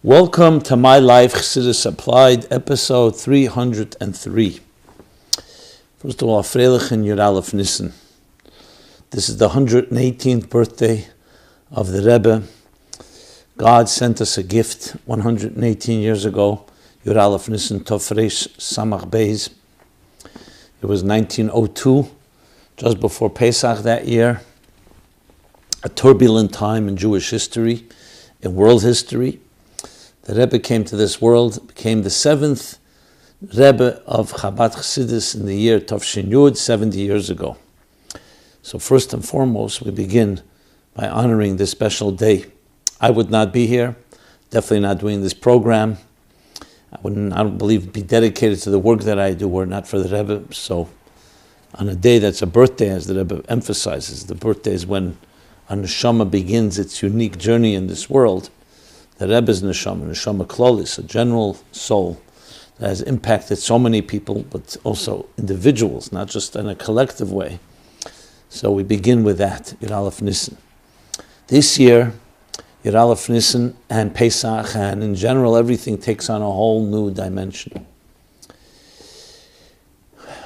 Welcome to MyLife, Chassidus Applied, episode 303. First of all, Freilich in Yud Alef Nissan. This is the 118th birthday of the Rebbe. God sent us a gift 118 years ago, Yud Alef Nissan Tofresh Samach Beis. It was 1902, just before Pesach that year. A turbulent time in Jewish history, in world history. The Rebbe came to this world, became the 7th Rebbe of Chabad Chassidus in the year Tafshin Yud, 70 years ago. So first and foremost, we begin by honoring this special day. I would not be here, definitely not doing this program. I don't believe, be dedicated to the work that I do were not for the Rebbe. So on a day that's a birthday, as the Rebbe emphasizes, the birthday is when a neshama begins its unique journey in this world. The Rebbe's neshama klolis, a general soul that has impacted so many people, but also individuals, not just in a collective way. So we begin with that, Yud Alef Nissan. This year, Yud Alef Nissan and Pesach, and in general, everything takes on a whole new dimension.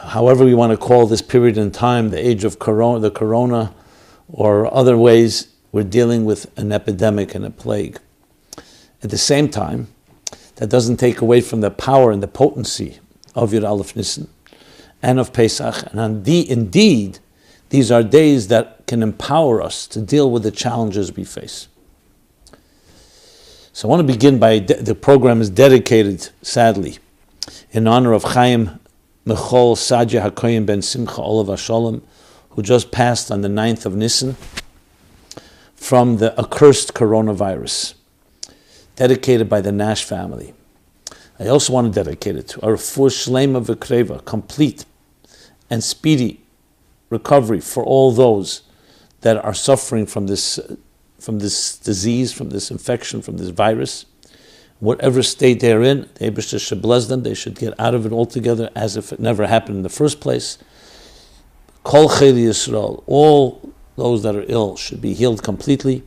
However we want to call this period in time, the age of the corona, or other ways, we're dealing with an epidemic and a plague. At the same time, that doesn't take away from the power and the potency of Yud Alef Nissan and of Pesach. And indeed, these are days that can empower us to deal with the challenges we face. So I want to begin by, the program is dedicated, sadly, in honor of Chaim Mechol Sadja HaKoyim Ben Simcha Olav HaSholem, who just passed on the 9th of Nissan from the accursed coronavirus, dedicated by the Nash family. I also want to dedicate it to a refuah shleimah v'kreva, complete and speedy recovery for all those that are suffering from this disease, from this infection, from this virus. Whatever state they're in, the Eibishter should bless them. They should get out of it altogether as if it never happened in the first place. Kol Cheli Yisrael, all those that are ill should be healed completely.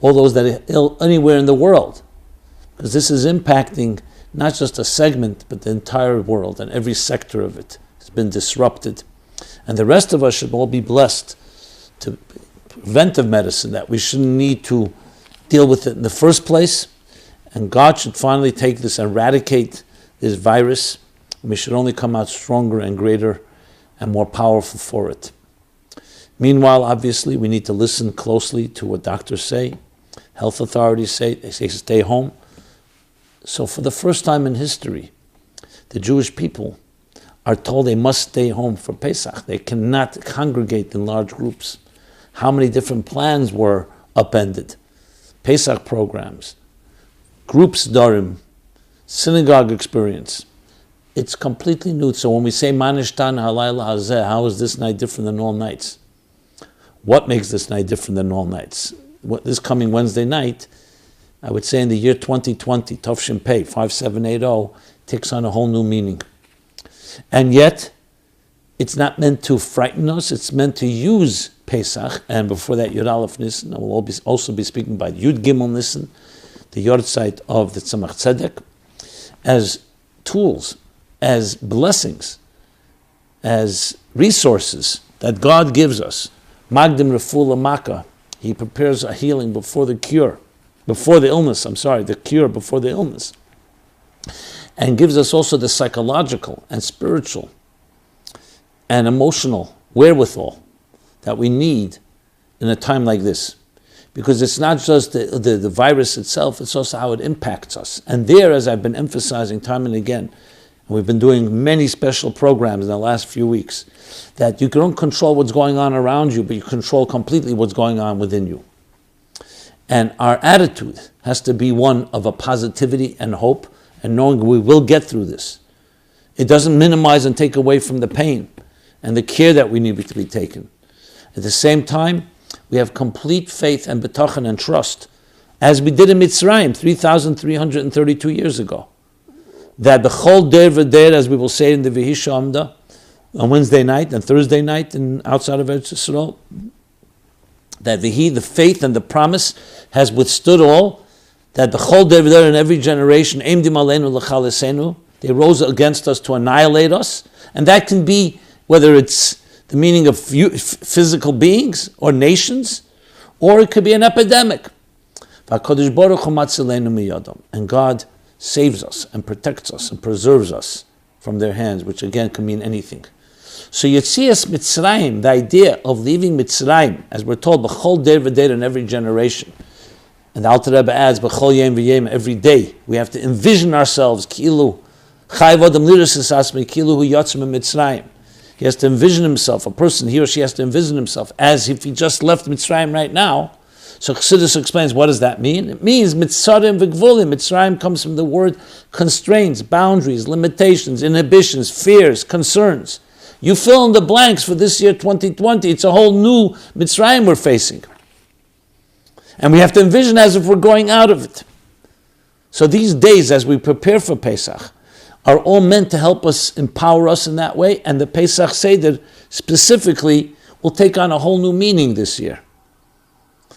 All those that are ill anywhere in the world, because this is impacting not just a segment, but the entire world, and every sector of it has been disrupted. And the rest of us should all be blessed to preventive medicine, that we shouldn't need to deal with it in the first place. And God should finally take this, eradicate this virus. And we should only come out stronger and greater and more powerful for it. Meanwhile, obviously, we need to listen closely to what doctors say, health authorities say. They say stay home. So for the first time in history, the Jewish people are told they must stay home for Pesach. They cannot congregate in large groups. How many different plans were upended? Pesach programs, groups darim, synagogue experience. It's completely new. So when we say Manishtan Halayla Hazeh, how is this night different than all nights? What makes this night different than all nights? This coming Wednesday night, I would say in the year 2020, Tafshin Pei 5780, takes on a whole new meaning. And yet, it's not meant to frighten us, it's meant to use Pesach, and before that Yud Alef Nissan. I will also be speaking about Yud Gimmel Nissan, the yahrzeit of the Tzemech Tzedek, as tools, as blessings, as resources that God gives us. Magdim refuah maka. He prepares a healing before the cure. The cure before the illness. And gives us also the psychological and spiritual and emotional wherewithal that we need in a time like this. Because it's not just the virus itself, it's also how it impacts us. And there, as I've been emphasizing time and again, and we've been doing many special programs in the last few weeks, that you don't control what's going on around you, but you control completely what's going on within you. And our attitude has to be one of a positivity and hope, and knowing we will get through this. It doesn't minimize and take away from the pain and the care that we need to be taken. At the same time, we have complete faith and betachan and trust, as we did in Mitzrayim 3,332 years ago. That b'chol der v'der, as we will say in the V'hisha Amda, on Wednesday night and Thursday night outside of Eretz Yisrael, that the faith and the promise has withstood all, that b'chol dever in every generation, eimdim aleinu l'chalesenu, they rose against us to annihilate us, and that can be whether it's the meaning of physical beings or nations, or it could be an epidemic. And God saves us and protects us and preserves us from their hands, which again can mean anything. So Yetzias Mitzrayim, the idea of leaving Mitzrayim, as we're told, b'chol der v'der in every generation, and the Alter Rebbe adds, b'chol yom v'yom, every day, we have to envision ourselves, kilu, chai v'adam liris asmi, kilu hu yotzim Mitzrayim. He has to envision himself, a person, he or she has to envision himself as if he just left Mitzrayim right now. So Chassidus explains, what does that mean? It means Mitzarim v'gvulim. Mitzrayim comes from the word constraints, boundaries, limitations, inhibitions, fears, concerns. You fill in the blanks for this year 2020. It's a whole new Mitzrayim we're facing. And we have to envision as if we're going out of it. So these days, as we prepare for Pesach, are all meant to help us, empower us in that way. And the Pesach Seder specifically will take on a whole new meaning this year.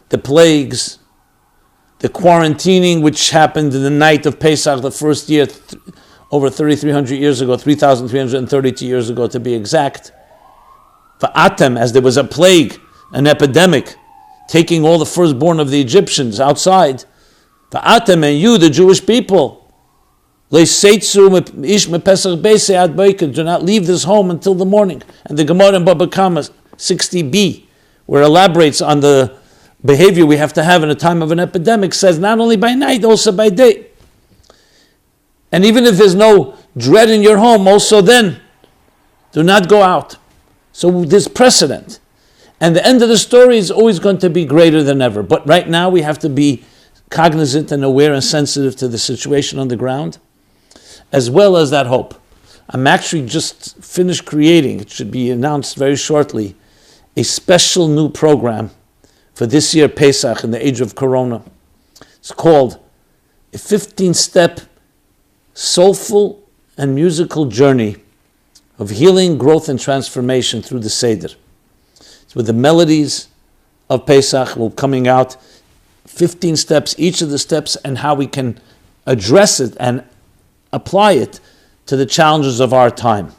The plagues, the quarantining which happened in the night of Pesach, the first year, over 3,300 years ago, 3,332 years ago to be exact. Va'atem, as there was a plague, an epidemic, taking all the firstborn of the Egyptians outside. Va'atem, and you, the Jewish people, do not leave this home until the morning. And the Gemara in Baba Kama 60b, where it elaborates on the behavior we have to have in a time of an epidemic, says not only by night, also by day. And even if there's no dread in your home, also then, do not go out. So there's precedent. And the end of the story is always going to be greater than ever. But right now we have to be cognizant and aware and sensitive to the situation on the ground, as well as that hope. I'm actually just finished creating, it should be announced very shortly, a special new program for this year Pesach in the age of Corona. It's called a 15-step soulful and musical journey of healing, growth, and transformation through the Seder. It's with the melodies of Pesach will coming out, 15 steps, each of the steps, and how we can address it and apply it to the challenges of our time.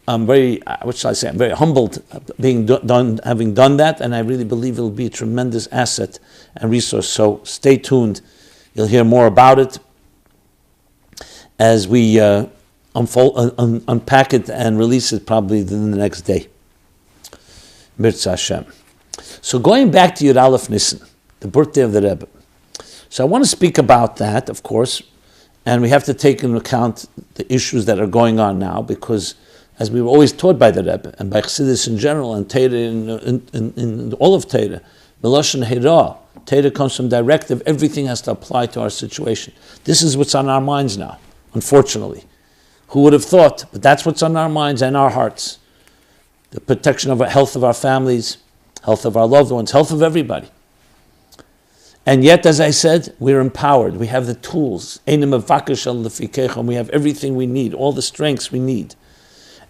I'm very humbled having done that, and I really believe it will be a tremendous asset and resource. So stay tuned. You'll hear more about it as we unpack it and release it probably within the next day. Mirza Hashem. So going back to Yud Alef Nissan, the birthday of the Rebbe. So I want to speak about that, of course, and we have to take into account the issues that are going on now, because as we were always taught by the Rebbe, and by Chassidus in general, and Torah in all of Torah, Meloshen Hira, Torah comes from directive, everything has to apply to our situation. This is what's on our minds now, unfortunately. Who would have thought? But that's what's on our minds and our hearts. The protection of the health of our families, health of our loved ones, health of everybody. And yet, as I said, we're empowered. We have the tools. We have everything we need, all the strengths we need.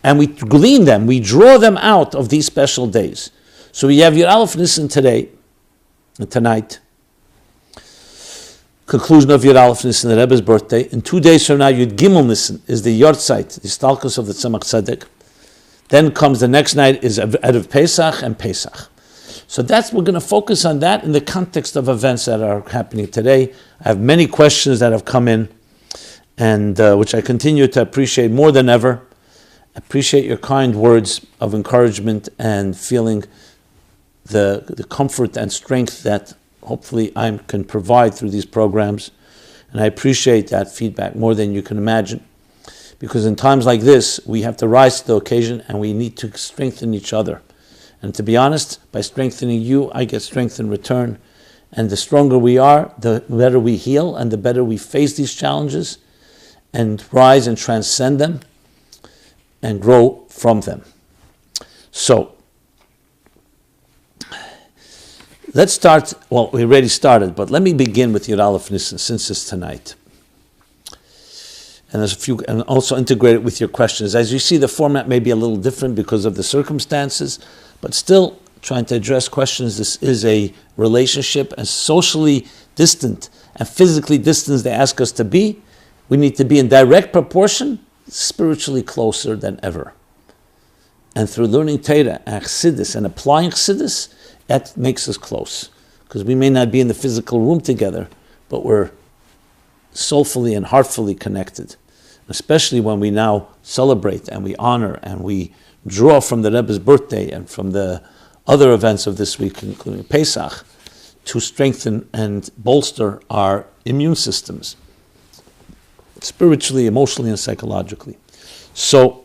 And we glean them, we draw them out of these special days. So we have Yud Alef Nissan today, and tonight. Conclusion of Yud Alef Nissan, the Rebbe's birthday. In 2 days from now, Yud Gimmel Nissan is the Yortzeit, the Stalkus of the Tzemech Tzedek. Then comes the next night is Erev Pesach and Pesach. So we're going to focus on that in the context of events that are happening today. I have many questions that have come in, and which I continue to appreciate more than ever. Appreciate your kind words of encouragement and feeling the comfort and strength that hopefully I can provide through these programs. And I appreciate that feedback more than you can imagine. Because in times like this, we have to rise to the occasion and we need to strengthen each other. And to be honest, by strengthening you, I get strength in return. And the stronger we are, the better we heal and the better we face these challenges and rise and transcend them and grow from them. So, let's start, well, we already started, but let me begin with Yud Alef Nissan, since it's tonight. And there's a few, and also integrate it with your questions. As you see, the format may be a little different because of the circumstances, but still trying to address questions. This is a relationship, a socially distant and physically distant as they ask us to be, we need to be in direct proportion, spiritually closer than ever. And through learning Torah and Chassidus and applying Chassidus, that makes us close. Because we may not be in the physical room together, but we're soulfully and heartfully connected. Especially when we now celebrate and we honor and we draw from the Rebbe's birthday and from the other events of this week, including Pesach, to strengthen and bolster our immune systems, spiritually, emotionally, and psychologically. So,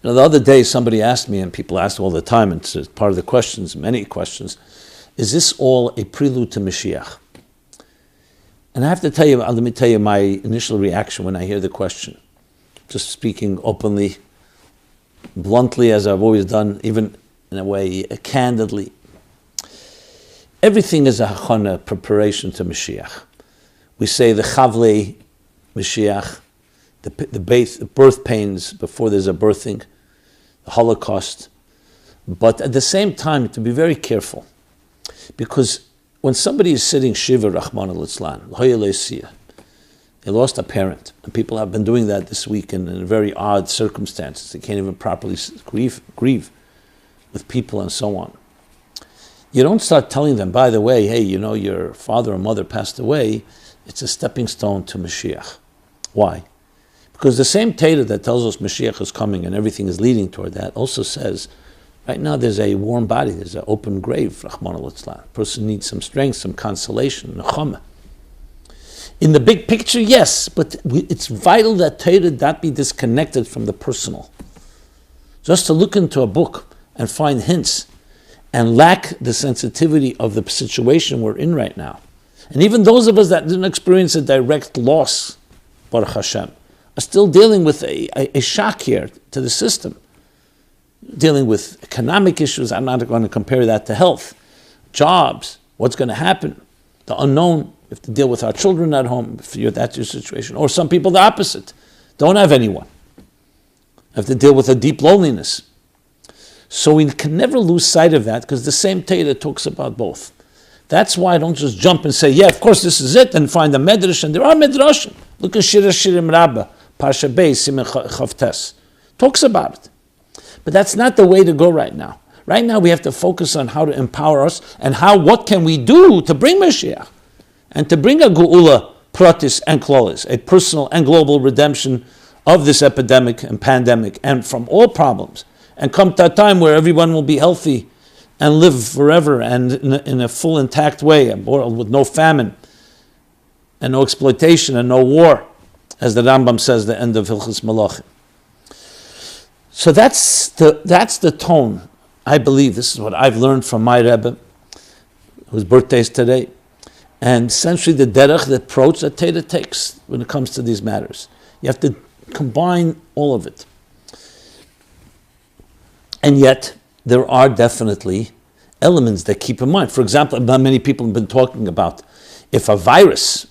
the other day somebody asked me, and people ask all the time, and it's part of the questions, many questions, is this all a prelude to Mashiach? And I have to tell you, let me tell you my initial reaction when I hear the question. Just speaking openly, bluntly, as I've always done, even in a way, candidly. Everything is a hachana, preparation to Mashiach. We say the chavlei Mashiach, the birth pains before there's a birthing, the Holocaust. But at the same time, to be very careful. Because when somebody is sitting Shiva Rahman al-Islan, they lost a parent. And people have been doing that this week in very odd circumstances. They can't even properly grieve with people and so on. You don't start telling them, by the way, hey, your father or mother passed away. It's a stepping stone to Mashiach. Why? Because the same Torah that tells us Mashiach is coming and everything is leading toward that also says, right now there's a warm body, there's an open grave, Rahman al-Islam. Person needs some strength, some consolation, nechama. In the big picture, yes, but it's vital that Torah not be disconnected from the personal. Just to look into a book and find hints and lack the sensitivity of the situation we're in right now. And even those of us that didn't experience a direct loss, Baruch Hashem, are still dealing with a shock here to the system. Dealing with economic issues, I'm not going to compare that to health. Jobs, what's going to happen, the unknown, we have to deal with our children at home, if that's your situation. Or some people the opposite, don't have anyone. Have to deal with a deep loneliness. So we can never lose sight of that, because the same Torah talks about both. That's why I don't just jump and say, yeah, of course this is it, and find a medrash, and there are medrashim. Look at Shira Shirim Rabbah, Parsha Beis, Simen Chavtes. Talks about it. But that's not the way to go right now. Right now we have to focus on how to empower us, and what can we do to bring Mashiach, and to bring a Geula, Pratis, and Klolis, a personal and global redemption of this epidemic and pandemic, and from all problems, and come to a time where everyone will be healthy and live forever and in a full intact way, a world with no famine and no exploitation and no war, as the Rambam says, the end of Hilchos Malachim. So that's the tone. I believe this is what I've learned from my Rebbe, whose birthday is today, and essentially the derech, the approach that Torah takes when it comes to these matters. You have to combine all of it. And yet, there are definitely elements that keep in mind. For example, many people have been talking about if a virus,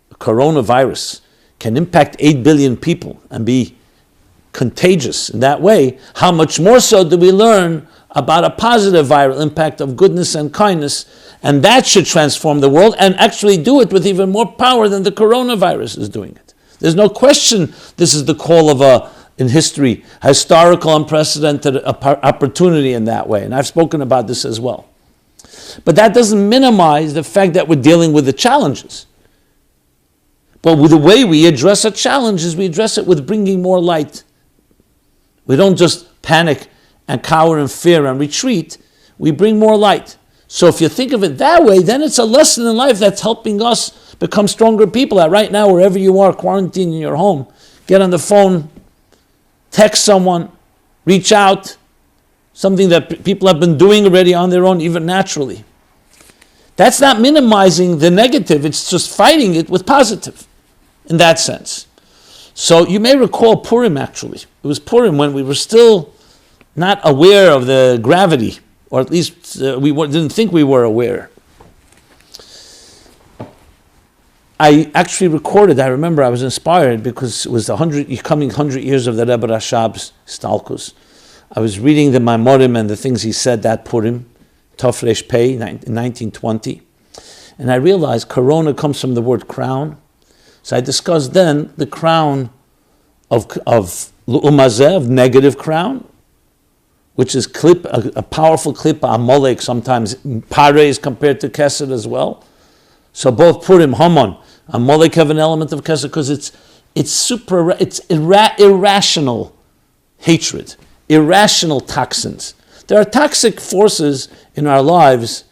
a coronavirus, can impact 8 billion people and be contagious in that way, how much more so do we learn about a positive viral impact of goodness and kindness, and that should transform the world and actually do it with even more power than the coronavirus is doing it. There's no question this is the call of in history, historical, unprecedented opportunity in that way. And I've spoken about this as well. But that doesn't minimize the fact that we're dealing with the challenges. But with the way we address a challenge is we address it with bringing more light. We don't just panic and cower in fear and retreat. We bring more light. So if you think of it that way, then it's a lesson in life that's helping us become stronger people. That right now, wherever you are, quarantined in your home, get on the phone, text someone, reach out, something that people have been doing already on their own, even naturally. That's not minimizing the negative, it's just fighting it with positive, in that sense. So you may recall Purim, actually. It was Purim when we were still not aware of the gravity, or at least didn't think we were aware. I actually recorded, I remember I was inspired because it was the 100 years of the Rebbe Rashab's Stalkus. I was reading the Maamorim and the things he said that Purim, Tofresh Pei, in 1920. And I realized corona comes from the word crown. So I discussed then the crown of L'umazeh, of negative crown, which is a powerful klippa, Amalek, sometimes Pare is compared to kesser as well. So both Purim, Haman, Amalek have an element of kesser because it's irrational hatred, irrational toxins. There are toxic forces in our lives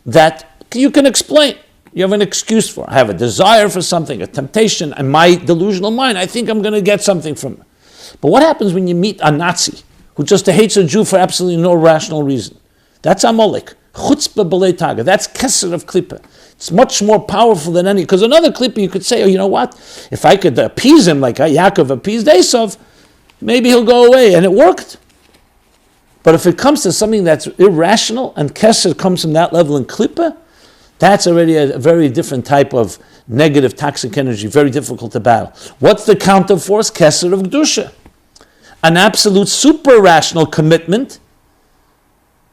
that you can explain. You have an excuse for. I have a desire for something, a temptation, and my delusional mind, I think I'm going to get something from it. But what happens when you meet a Nazi who just hates a Jew for absolutely no rational reason? That's Amalek. Chutzpah b'lei taga. That's kesser of klippa. It's much more powerful than any, because another klippa you could say, oh, you know what? If I could appease him like Yaakov appeased Esav, maybe he'll go away. And it worked. But if it comes to something that's irrational, and kesser comes from that level in klippa, that's already a very different type of negative toxic energy, very difficult to battle. What's the counter force? Kesser of Kedusha. An absolute super-rational commitment,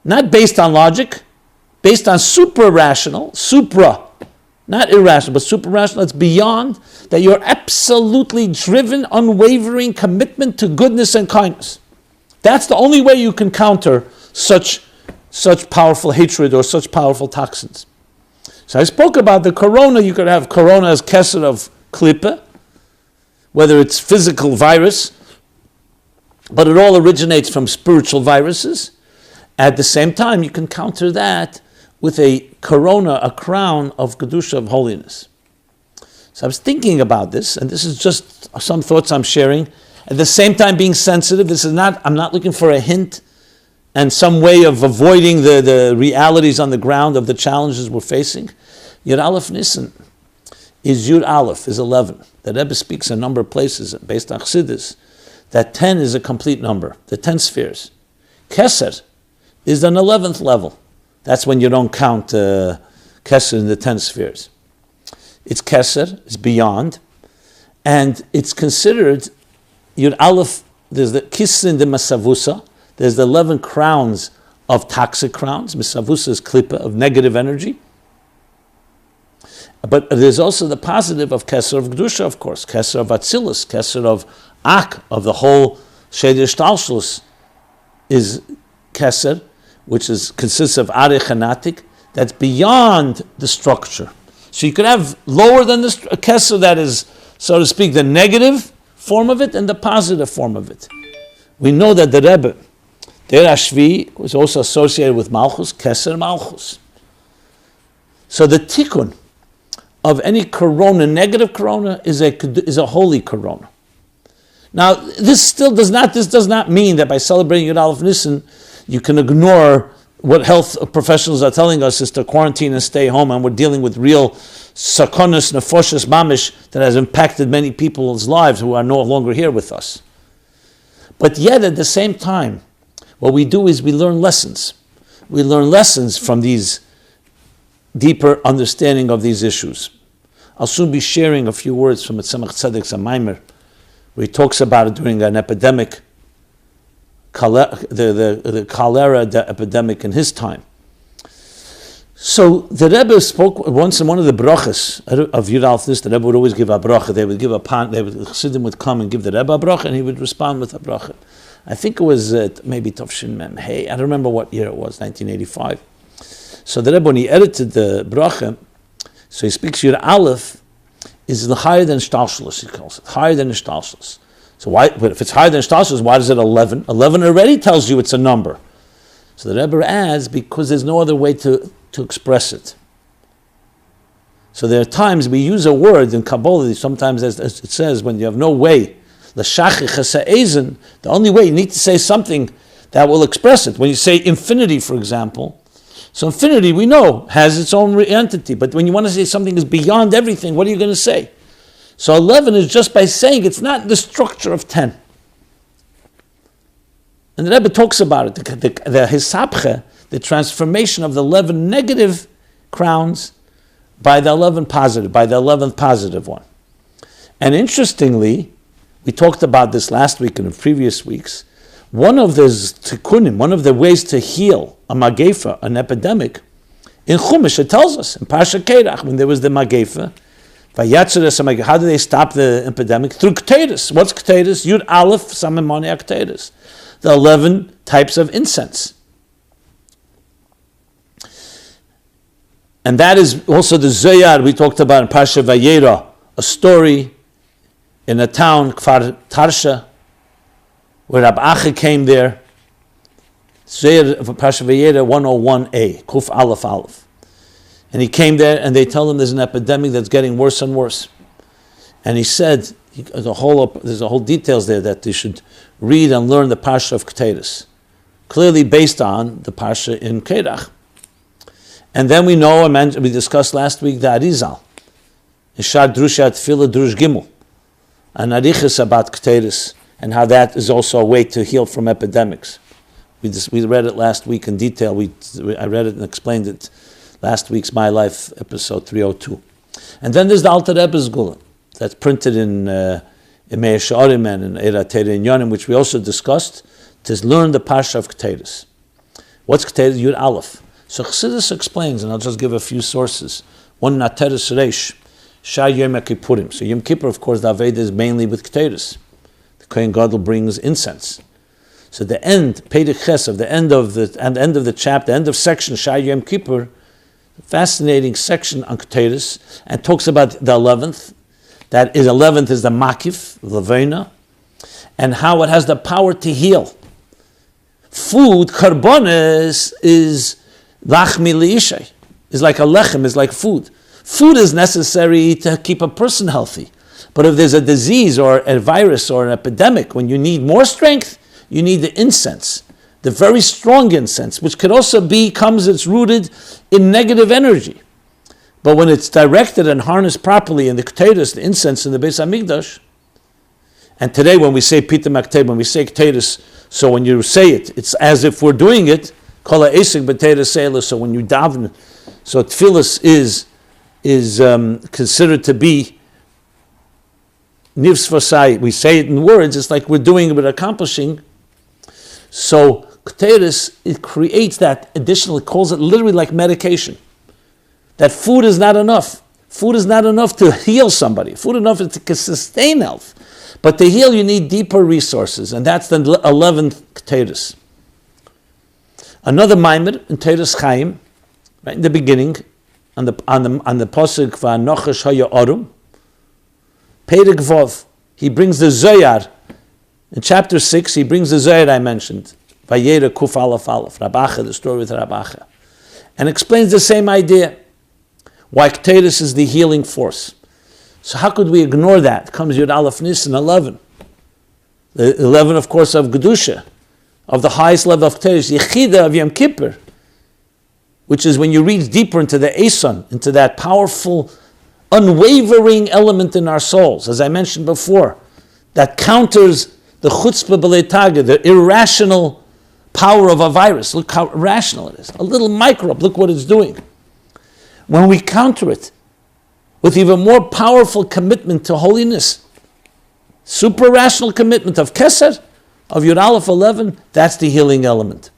not based on logic, based on super-rational, not irrational, but super-rational, it's beyond, that you're absolutely driven, unwavering commitment to goodness and kindness. That's the only way you can counter such powerful hatred or such powerful toxins. So I spoke about the corona. You could have corona as kesser of klippa, whether it's physical virus, but it all originates from spiritual viruses. At the same time, you can counter that with a corona, a crown of kedusha, of holiness. So I was thinking about this, and this is just some thoughts I'm sharing. At the same time, being sensitive. I'm not looking for a hint and some way of avoiding the realities on the ground of the challenges we're facing. Yud Alef Nissan is Yud Aleph, is 11. The Rebbe speaks a number of places based on Chassidus that 10 is a complete number, the 10 spheres. Kesser is an 11th level. That's when you don't count kesser in the 10 spheres. It's kesser, it's beyond, and it's considered Yud Aleph. There's the kisrin de masavusa. There's the 11 crowns of toxic crowns. Misavusa is klippa, of negative energy. But there's also the positive of kesser of Kedusha, of course. Kesser of Atzilus, kesser of Ak, of the whole Sheder Shtalshlus is kesser, which consists of Arich and Atik. That's beyond the structure. So you could have lower than the kesser, that is, so to speak, the negative form of it and the positive form of it. We know that the Rebbe, Der Ashvi, was also associated with Malchus, Kesser Malchus. So the tikkun of any corona, negative corona, is a holy corona. Now, this does not mean that by celebrating Yud Alef Nissan, you can ignore what health professionals are telling us is to quarantine and stay home, and we're dealing with real sakonis, nefoshes, mamish, that has impacted many people's lives who are no longer here with us. But yet, at the same time, what we do is we learn lessons. We learn lessons from these deeper understanding of these issues. I'll soon be sharing a few words from Tzemech Tzedek's Maamar, where he talks about it during an epidemic, the cholera epidemic in his time. So the Rebbe spoke once in one of the brachas of Yud Alef Nissan. The Rebbe would always give a bracha. They would give a pan. The Chassidim would come and give the Rebbe a bracha, and he would respond with a bracha. I think it was maybe Tovshin Mem Hey. I don't remember what year it was, 1985. So the Rebbe, when he edited the bracha, so he speaks Yud Aleph is higher than Shtalshlus, he calls it, higher than Shtalshlus. So why? But if it's higher than Shtalshlus, why is it 11? 11 already tells you it's a number. So the Rebbe adds, because there's no other way to express it. So there are times we use a word in Kabbalah, sometimes as it says, when you have no way, the only way, you need to say something that will express it. When you say infinity, for example, so infinity, we know, has its own entity, but when you want to say something is beyond everything, what are you going to say? So 11 is just by saying it's not the structure of 10. And the Rebbe talks about it, the hisabche, the transformation of the 11 negative crowns by the 11 positive, by the 11th positive one. And interestingly, we talked about this last week and in previous weeks, one of the tikkunim, one of the ways to heal a magefa, an epidemic, In Chumash, it tells us, in Parsha Kerach, when there was the Magefa, how do they stop the epidemic? Through Ketedus. What's Ketedus? Yud Alef Samimoni Ketedus. The 11 types of incense. And that is also the Zoyar we talked about in Parsha Vayera, a story in a town, Kfar Tarsha, where Rabbi Acha came there. Zoyar of Parsha Vayera 101a, Kuf Aleph Aleph. And he came there and they tell him there's an epidemic that's getting worse and worse. And he said, there's a whole details there that they should read and learn the Parsha of Ketedus, clearly based on the Parsha in Kerach. And then we know, we discussed last week, the Arizal, Ishar Drusha Tefillah Drush Gimmel, and Arichas about Ketedus, and how that is also a way to heal from epidemics. We read it last week in detail. I read it and explained it last week's MyLife episode 302. And then there's the Alter Rebbe's Gula that's printed in Meir Sha'arim and in Eira Teira Inyanim, which we also discussed, to learn the Parsha of Ketedus. What's Ketedus? Yud Aleph. So Chassidus explains, and I'll just give a few sources. One, Nateres Reish, Shah Yom Kippurim. So Yom Kippur, of course, the Aveda is mainly with Ketedus. The Kohen Gadol brings incense. So the end, Perek Ches, of the end of the chapter, end of section, Shah Yom Kippur, fascinating section on Ketedus, and talks about the 11th. That is, 11th is the Makif, Levena, and how it has the power to heal. Food, Karbonis, is Lachmi Liishay, is like a lechem, is like food. Food is necessary to keep a person healthy. But if there's a disease or a virus or an epidemic, when you need more strength, you need the incense. The very strong incense, which could also it's rooted in negative energy. But when it's directed and harnessed properly in the Ketedus, the incense in the Beis HaMikdash, and today when we say Pita Makteb, when we say Ketedus, so when you say it, it's as if we're doing it, Kol ha'esek b'Teira Seila, so when you daven, so Tfilis is considered to be Nivs Vasai. We say it in words, it's like we're doing it, we're accomplishing. So Ketedus, it creates that additional, it calls it literally like medication. That food is not enough. Food is not enough to heal somebody. Food enough to sustain health. But to heal, you need deeper resources, and that's the 11th Ketedus. Another Maamar in Teres Chaim, right in the beginning, on the pasuk V'anochesh haya arum, Perek Vov, he brings the Zoyar. In chapter 6, he brings the Zoyar I mentioned, Vayera Kuf Aleph Aleph, Rabacha, the story with Rabacha, and explains the same idea, why Ketedus is the healing force. So how could we ignore that? Comes Yud Alef Nissan 11. The 11, of course, of Gedusha, of the highest level of Ketedus, Yechida of Yom Kippur, which is when you read deeper into the Eson, into that powerful, unwavering element in our souls, as I mentioned before, that counters the chutzpah b'leitaga, the irrational power of a virus. Look how irrational it is. A little microbe, look what it's doing. When we counter it with even more powerful commitment to holiness, super rational commitment of kesser, of Yud Alef 11, that's the healing element.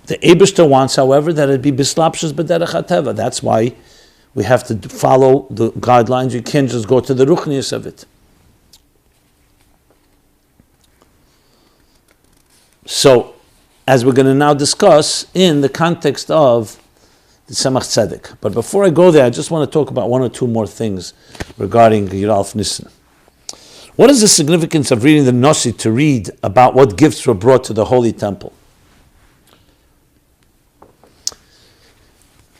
The Eibishter wants, however, that it be bislapshus b'derech hateva. That's why we have to follow the guidelines. You can't just go to the ruchnius of it. So, as we're going to now discuss in the context of the Tzemech Tzedek. But before I go there, I just want to talk about one or two more things regarding Yud Alef Nissan. What is the significance of reading the nasi to read about what gifts were brought to the Holy Temple?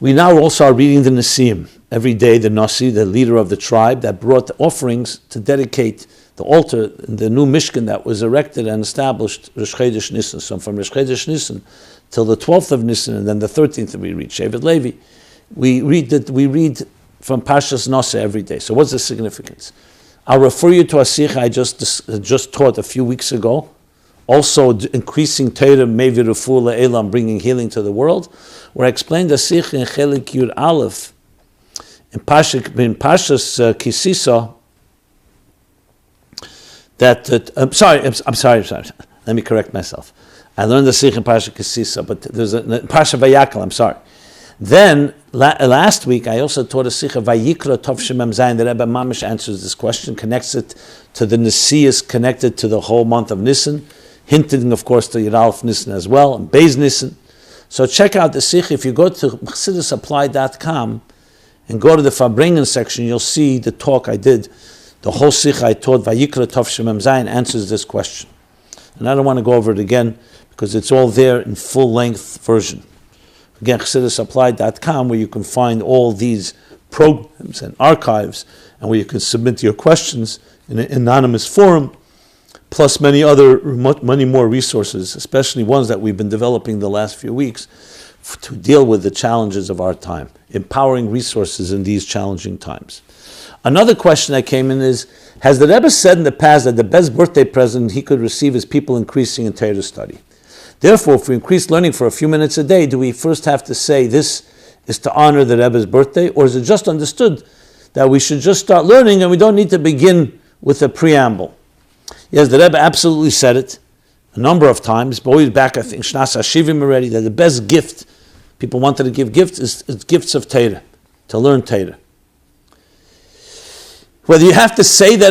We now also are reading the Nasiim. Every day the Nasi, the leader of the tribe, that brought the offerings to dedicate the altar, the new Mishkan that was erected and established, Rosh Chodesh Nissan. So from Rosh Chodesh Nissan till the 12th of Nissan, and then the 13th we read Shevet Levi. We read from Parshas Nasi every day. So what's the significance? I'll refer you to a sikha I just taught a few weeks ago. Also increasing Torah, maybe refuah le'elam, bringing healing to the world, where I explained the sikha in Chelik Yud Aleph, in Parshas Kisisa, I'm sorry. Let me correct myself. I learned the sikha in Parshas Kisisa, but there's a Parsha Vayakal, I'm sorry. Then, last week, I also taught a Sikha, Vayikra Tov Shemem Zayin. The Rebbe Mamish answers this question, connects it to the Nasi, is connected to the whole month of Nissan, hinting, of course, to Yud Alef Nissan as well, and Beis Nissan. So check out the Sikha. If you go to chassidusapply.com and go to the Farbringen section, you'll see the talk I did. The whole Sikha I taught, Vayikra Tov Shemem Zayin, answers this question. And I don't want to go over it again, because it's all there in full-length version. Again, chassidusapply.com, where you can find all these programs and archives, and where you can submit your questions in an anonymous forum, plus many more resources, especially ones that we've been developing the last few weeks to deal with the challenges of our time, empowering resources in these challenging times. Another question that came in is, has the Rebbe said in the past that the best birthday present he could receive is people increasing in Torah study? Therefore, if we increase learning for a few minutes a day, do we first have to say this is to honor the Rebbe's birthday, or is it just understood that we should just start learning and we don't need to begin with a preamble? Yes, the Rebbe absolutely said it a number of times, but always back, I think, Shnas HaShivim already, that the best gift people wanted to give gifts is gifts of Torah, to learn Torah. Whether you have to say that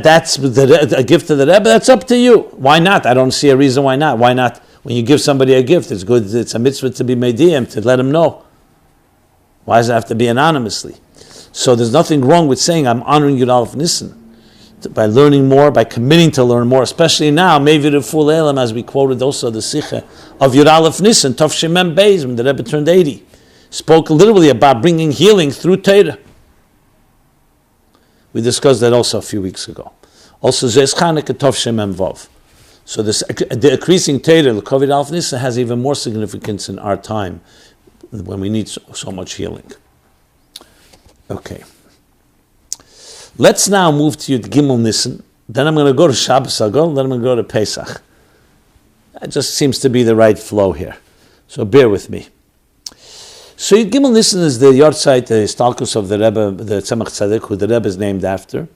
that's a gift to the Rebbe, that's up to you. Why not? I don't see a reason why not. Why not? When you give somebody a gift, it's good. It's a mitzvah to be mediyim, to let him know. Why does it have to be anonymously? So there's nothing wrong with saying I'm honoring Yud Alef Nissan by learning more, by committing to learn more, especially now, maybe the full elam, as we quoted also the Sikha of Yud Alef Nissan, Tov Shemem Beis, when the Rebbe turned 80, spoke literally about bringing healing through Torah. We discussed that also a few weeks ago. Also, Zez Chanukah Tov Shemem Vav. So the increasing Torah, the Yud Alef Nissan, has even more significance in our time when we need so much healing. Okay. Let's now move to Yud Gimmel Nissan. Then I'm going to go to Shabbos Agol, then I'm going to go to Pesach. That just seems to be the right flow here. So bear with me. So Yud Gimmel Nissan is the yahrzeit, the stalkus of the Rebbe, the Tzemech Tzedek, who the Rebbe is named after.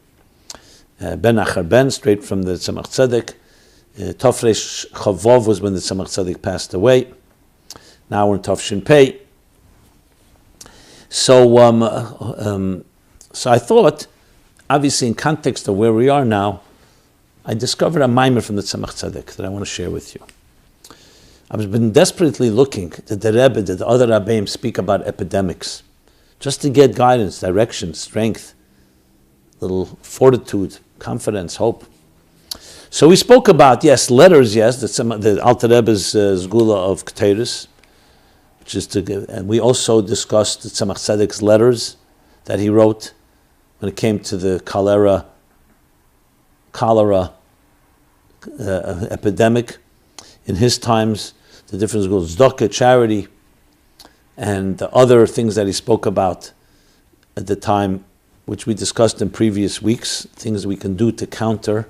Ben Achar Ben, straight from the Tzemech Tzedek. Tofresh Chavov was when the Tzemech Tzedek passed away. Now we're in Tofshin Pei. So I thought, obviously in context of where we are now, I discovered a Maamar from the Tzemech Tzedek that I want to share with you. I've been desperately looking that the Rebbe, that the other Rabbeim speak about epidemics, just to get guidance, direction, strength, little fortitude, confidence, hope. So we spoke about, yes, letters, yes, the Alter Rebbe's Zgula of Keteris, which is to give, and we also discussed the Tzemech Tzedek's letters that he wrote when it came to the cholera epidemic in his times, the difference goes tzedakah, charity, and the other things that he spoke about at the time, which we discussed in previous weeks, things we can do to counter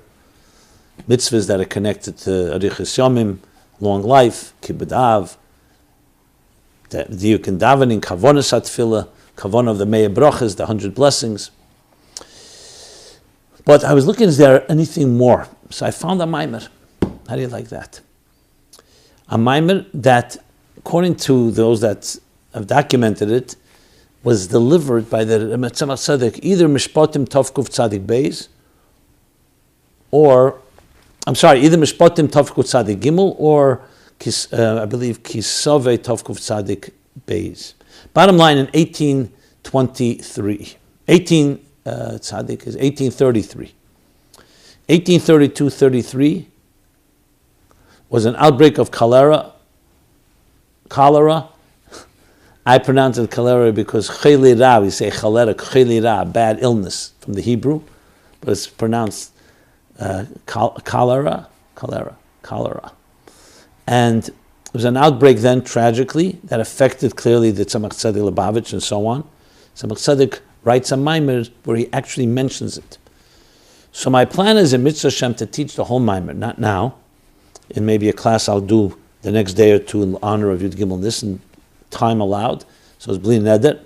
mitzvahs that are connected to arichas yomim, long life, kibbud av, diuk and davening, kavonas hatfilah, kavon of the Mea Brachas, the 100 blessings. But I was looking, is there anything more? So I found a Maamar. How do you like that? A Maamar that, according to those that have documented it, was delivered by the Tzemech Tzedek, either Mishpatim Tovkuf Tzadik Beis, or, either Mishpatim Tovkuf Tzadik Gimel, or I believe Kisove Tovkuf Tzadik Beis. Bottom line, in 1833. Tzadik is 1833. 1832-33 was an outbreak of cholera. I pronounce it cholera because cholera, we say cholera, bad illness from the Hebrew, but it's pronounced cholera. And it was an outbreak then, tragically, that affected clearly the Tzemech Tzedek Lubavitch and so on. Tzemech Tzedek writes a Maamar where he actually mentions it. So my plan is in Mitzvah Shem to teach the whole Maamar, not now. In maybe a class I'll do the next day or two in honor of Yud Gimmel Nissan, time allowed. So it's bli neder.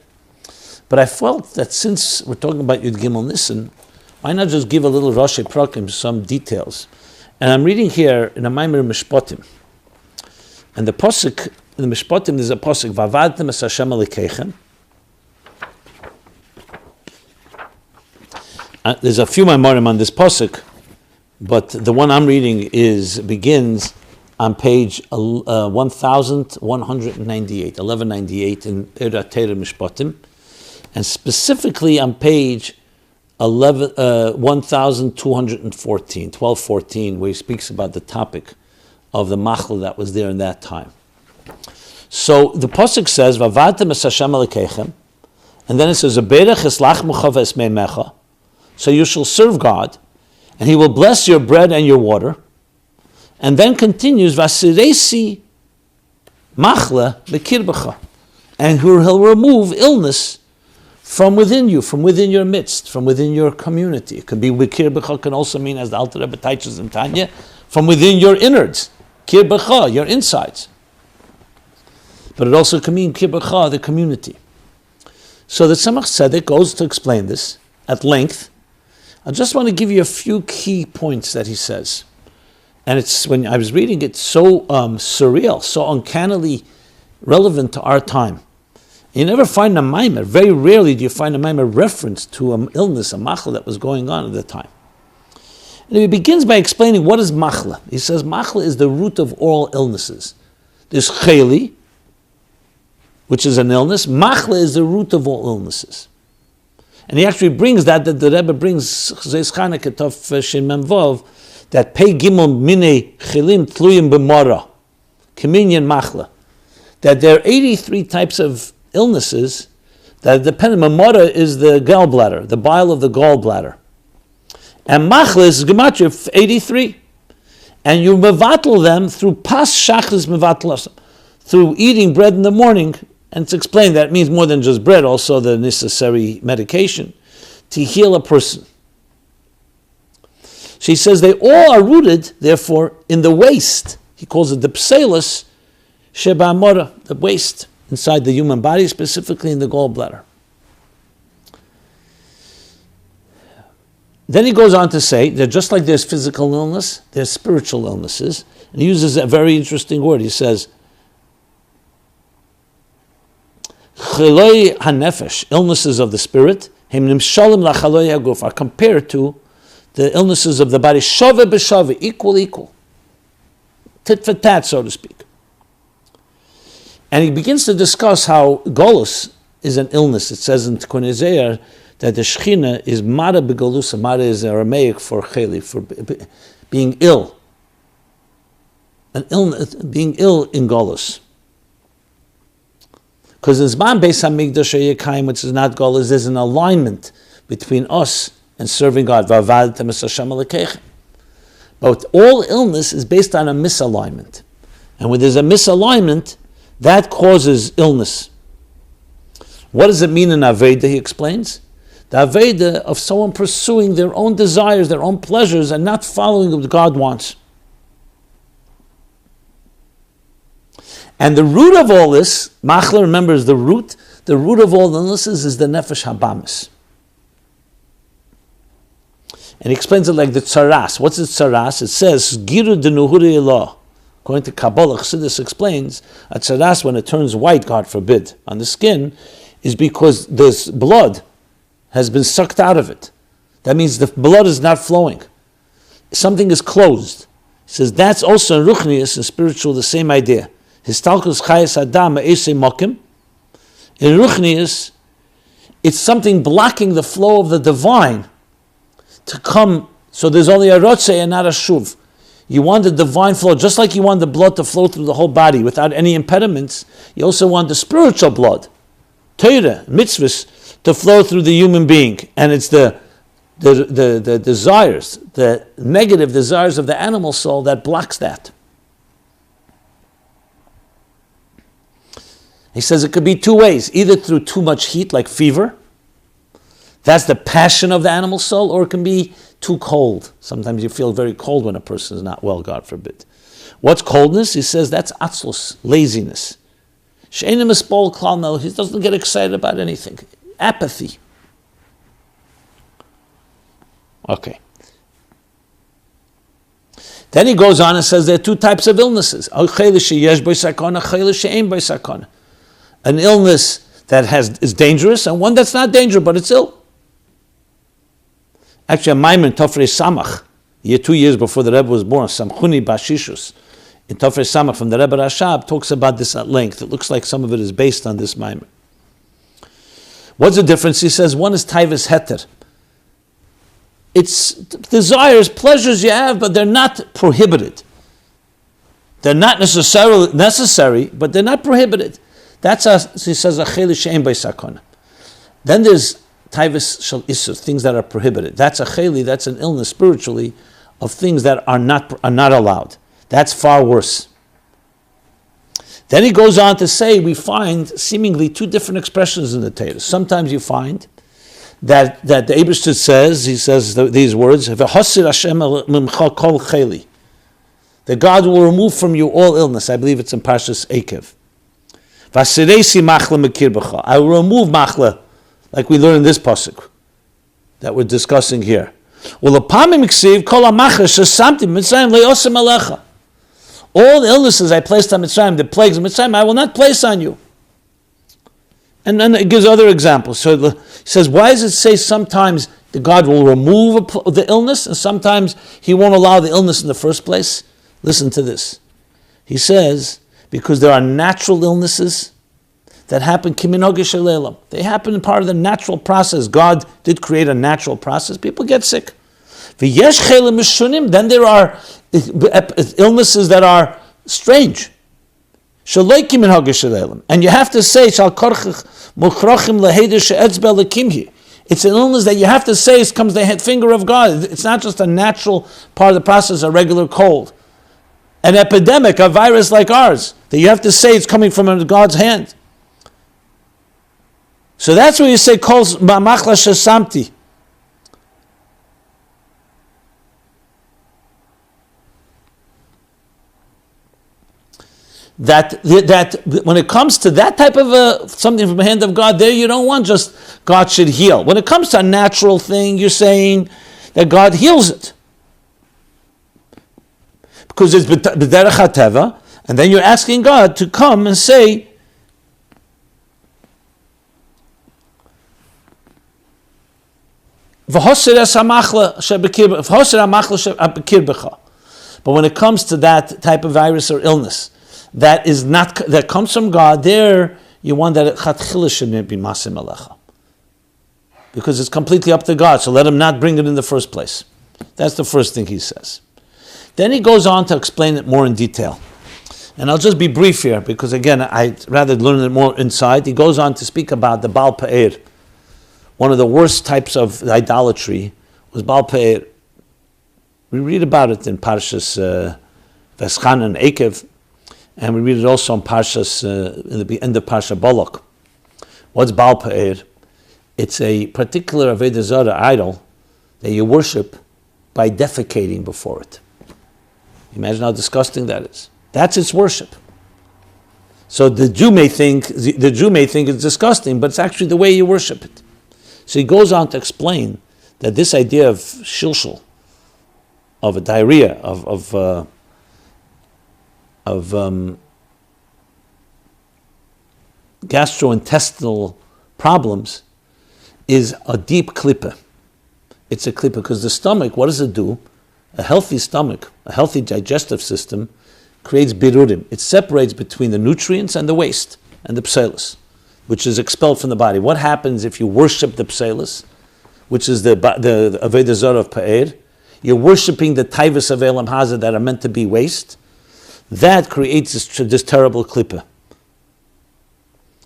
But I felt that since we're talking about Yud Gimmel Nissan, why not just give a little Rashi Prakim, some details? And I'm reading here in a Maamar Mishpatim. And the Pasuk in the Mishpatim, there's a pasuk, Vavadtem es Hashem Elokeichem. There's a few Maamorim on this pasuk, but the one I'm reading begins on page 1198, 1198 in Torah Mishpatim, and specifically on page 1214, 1214, where he speaks about the topic of the machla that was there in that time. So the pasuk says, "Vavadtem es Hashem Elokeichem," and then it says, "Aberech eslach mucha v'esmei mecha." So you shall serve God, and He will bless your bread and your water. And then continues, "Vasiresi machla bekirbecha," and He'll remove illness from within you, from within your midst, from within your community. It could be bekirbecha, can also mean, as the Alter Rebbe teaches in Tanya, from within your innards, kirbecha, your insides. But it also can mean kirbecha, the community. So the Tzemech Tzedek goes to explain this at length. I just want to give you a few key points that he says. And it's, when I was reading it, so surreal, so uncannily relevant to our time. You never find a Maamar, very rarely do you find a Maamar reference to an illness, a machla that was going on at the time. And he begins by explaining what is machla. He says machla is the root of all illnesses. There's cheli, which is an illness. Machla is the root of all illnesses. And he actually brings that the Rebbe brings Zez Chanukah Tov Shin Mem Vav, that Pei Gimel Minei Chilim Tluyim B'Mara, Communion Machla, that there are 83 types of illnesses that depend. Mamara is the gallbladder, the bile of the gallbladder, and Machla is Gematria 83, and you mevatel them through Pas Shachris Mevatlas, through eating bread in the morning. And it's explained that it means more than just bread, also the necessary medication to heal a person. She says they all are rooted, therefore, in the waste. He calls it the pselis sheba amora, the waste inside the human body, specifically in the gallbladder. Then he goes on to say that just like there's physical illness, there's spiritual illnesses. And he uses a very interesting word. He says, Cholera hanefesh, illnesses of the spirit, are compared to the illnesses of the body, shove b'shove, equal, tit for tat, so to speak. And he begins to discuss how golus is an illness. It says in Tikkun Ezeir that the Shechina is mara b'golusa. Mara is Aramaic for cheli, for being ill. An illness, being ill in golus. Because in Zman Beis HaMikdash Yekayim, which is not golus, there's an alignment between us and serving God. Vavadtem es Hashem Elokeichem. But all illness is based on a misalignment. And when there's a misalignment, that causes illness. What does it mean in Aveda, he explains? The Aveda of someone pursuing their own desires, their own pleasures, and not following what God wants. And the root of all this, Machla, remember, is the root of all illnesses is the Nefesh Habamis. And he explains it like the Tzaras. What's the Tzaras? It says, Giru de Nuhuri Elah. According to Kabbalah, Chassidus explains, a Tzaras, when it turns white, God forbid, on the skin, is because this blood has been sucked out of it. That means the blood is not flowing. Something is closed. He says that's also in Ruchnius, in spiritual, the same idea. Histalkus chayes adam eisei mokim. In Ruchnius, it's something blocking the flow of the divine to come. So there's only a rotze and not a shuv. You want the divine flow, just like you want the blood to flow through the whole body without any impediments. You also want the spiritual blood, Torah, mitzvahs, to flow through the human being. And it's the desires, the negative desires of the animal soul that blocks that. He says it could be two ways, either through too much heat, like fever. That's the passion of the animal soul, or it can be too cold. Sometimes you feel very cold when a person is not well, God forbid. What's coldness? He says that's atzlus, laziness. Sheina Miriam, he doesn't get excited about anything. Apathy. Okay. Then he goes on and says there are two types of illnesses. An illness that is dangerous and one that's not dangerous, but it's ill. Actually, a Maamar in Tofrei Samach, 2 years before the Rebbe was born, Samchuni Bashishus, in Tofrei Samach from the Rebbe Rashab, talks about this at length. It looks like some of it is based on this Maamar. What's the difference? He says one is Taivas Heter. It's desires, pleasures you have, but they're not prohibited. They're not necessarily necessary, but they're not prohibited. That's he says, a cheli she'en by sakona. Then there's taivas shel isur, things that are prohibited. That's a cheli, that's an illness spiritually of things that are not allowed. That's far worse. Then he goes on to say, we find seemingly two different expressions in the Torah. Sometimes you find that the Eibishter says, he says these words, "V'hosir Hashem mimcha kol cheli." That God will remove from you all illness. I believe it's in Parshas Ekev. V'asiresi machle mekir b'cha. I will remove machle, like we learn in this pasuk that we're discussing here. Ulapamim ksiv kol hamachar shesamti b'Mitzrayim le'osem alecha. All the illnesses I placed on Mitzrayim, the plagues of Mitzrayim, I will not place on you. And then it gives other examples. So he says, why does it say sometimes that God will remove the illness and sometimes he won't allow the illness in the first place? Listen to this. He says, because there are natural illnesses that happen kiminogah shel. They happen in part of the natural process. God did create a natural process. People get sick. V'yesh chelim mishunim. Then there are illnesses that are strange. Shalei kiminogah shel. And you have to say, shal korchich muchrachim leheder she'etzbel lekimhi. It's an illness that you have to say comes the finger of God. It's not just a natural part of the process, a regular cold. An epidemic, a virus like ours, that you have to say it's coming from God's hand. So that's where you say, kol machla shesamti. That when it comes to that type of something from the hand of God, there you don't want just God should heal. When it comes to a natural thing, you're saying that God heals it. Because it's b'derech hateva, and then you're asking God to come and say, but when it comes to that type of virus or illness that comes from God, there you want that chatchila shouldn't be masim alecha, because it's completely up to God. So let him not bring it in the first place. That's the first thing he says. Then he goes on to explain it more in detail. And I'll just be brief here, because again, I'd rather learn it more inside. He goes on to speak about the Baal Pe'er. One of the worst types of idolatry was Baal Pe'er. We read about it in Parshas Veschan and Ekev, and we read it also in Parshas, in the end of Parsha Balak. What's Baal Pe'er? It's a particular Avodah Zarah idol that you worship by defecating before it. Imagine how disgusting that is. That's its worship. So the Jew may think it's disgusting, but it's actually the way you worship it. So he goes on to explain that this idea of shilshul, of a diarrhea, of gastrointestinal problems is a deep klippah. It's a klippah because the stomach, what does it do? A healthy stomach, a healthy digestive system, creates birurim. It separates between the nutrients and the waste, and the pselis, which is expelled from the body. What happens if you worship the pselis, which is the Avodah Zarah of Pe'er? You're worshiping the taivas of Elam Hazah that are meant to be waste. That creates this terrible klippah,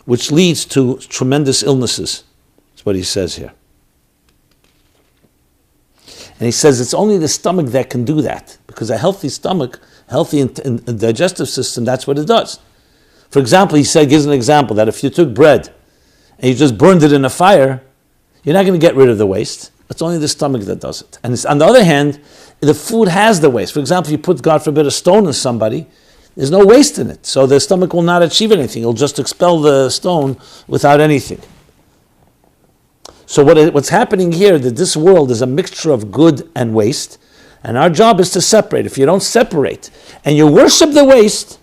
which leads to tremendous illnesses. That's what he says here. And he says it's only the stomach that can do that, because a healthy stomach, healthy digestive system, that's what it does. For example, he gives an example that if you took bread and you just burned it in a fire, you're not going to get rid of the waste. It's only the stomach that does it. And on the other hand, the food has the waste. For example, if you put, God forbid, a stone in somebody, there's no waste in it. So the stomach will not achieve anything. It'll just expel the stone without anything. So what's happening here, that this world is a mixture of good and waste, And our job is to separate. If you don't separate and you worship the waste,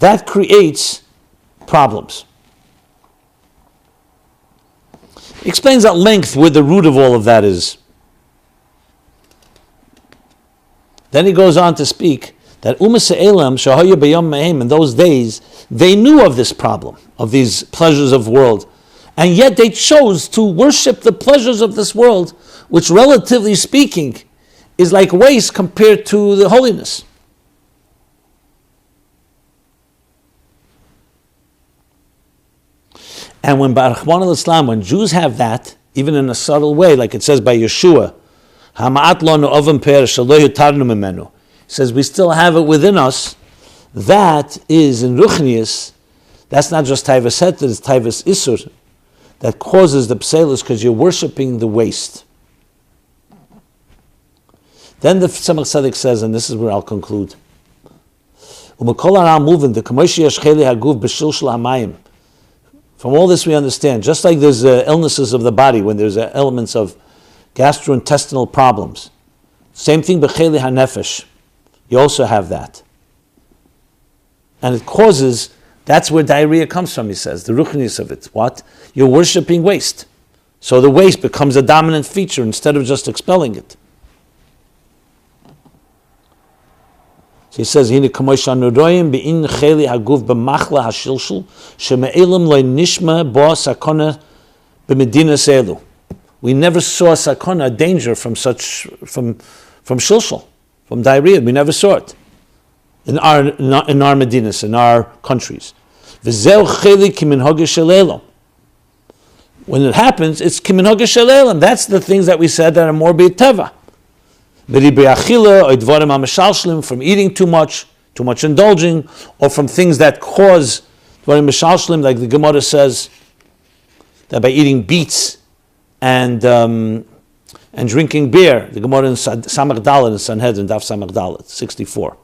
that creates problems. He explains at length where the root of all of that is. Then he goes on to speak that in those days, they knew of this problem, of these pleasures of the world, and yet they chose to worship the pleasures of this world, which relatively speaking is like waste compared to the holiness. And when Barachman al-Islam, when Jews have that, even in a subtle way, like it says by Yeshua, he says we still have it within us. That is in Ruchnius. That's not just Taivas Heter, it's Taivas Isur that causes the pseilus because you're worshiping the waste. Then the Tzemech Tzedek says, and this is where I'll conclude. From all this we understand, just like there's illnesses of the body, when there's elements of gastrointestinal problems. Same thing b'cheli hanefesh. You also have that. And it causes, that's where diarrhea comes from, he says, the ruchnius of it. What? You're worshipping waste. So the waste becomes a dominant feature instead of just expelling it. So he says, "Hine kamosh anuroyim bein cheli haguf b'machla hashilshul sheme'elim loy nishma bo sakona b'medina selu." We never saw sakona, danger from shilshul, from diarrhea. We never saw it in our medinas, in our countries. V'zeu cheli kiminhoge shelelam. When it happens, it's kiminhoge shelelam. That's the things that we said that are more b'teva. From eating too much indulging, or from things that cause dvarim mishalshlim, like the Gemara says that by eating beets and drinking beer, the Gemara in Samach Dalet in Sanhedrin, Daf Samach Dalet, 64.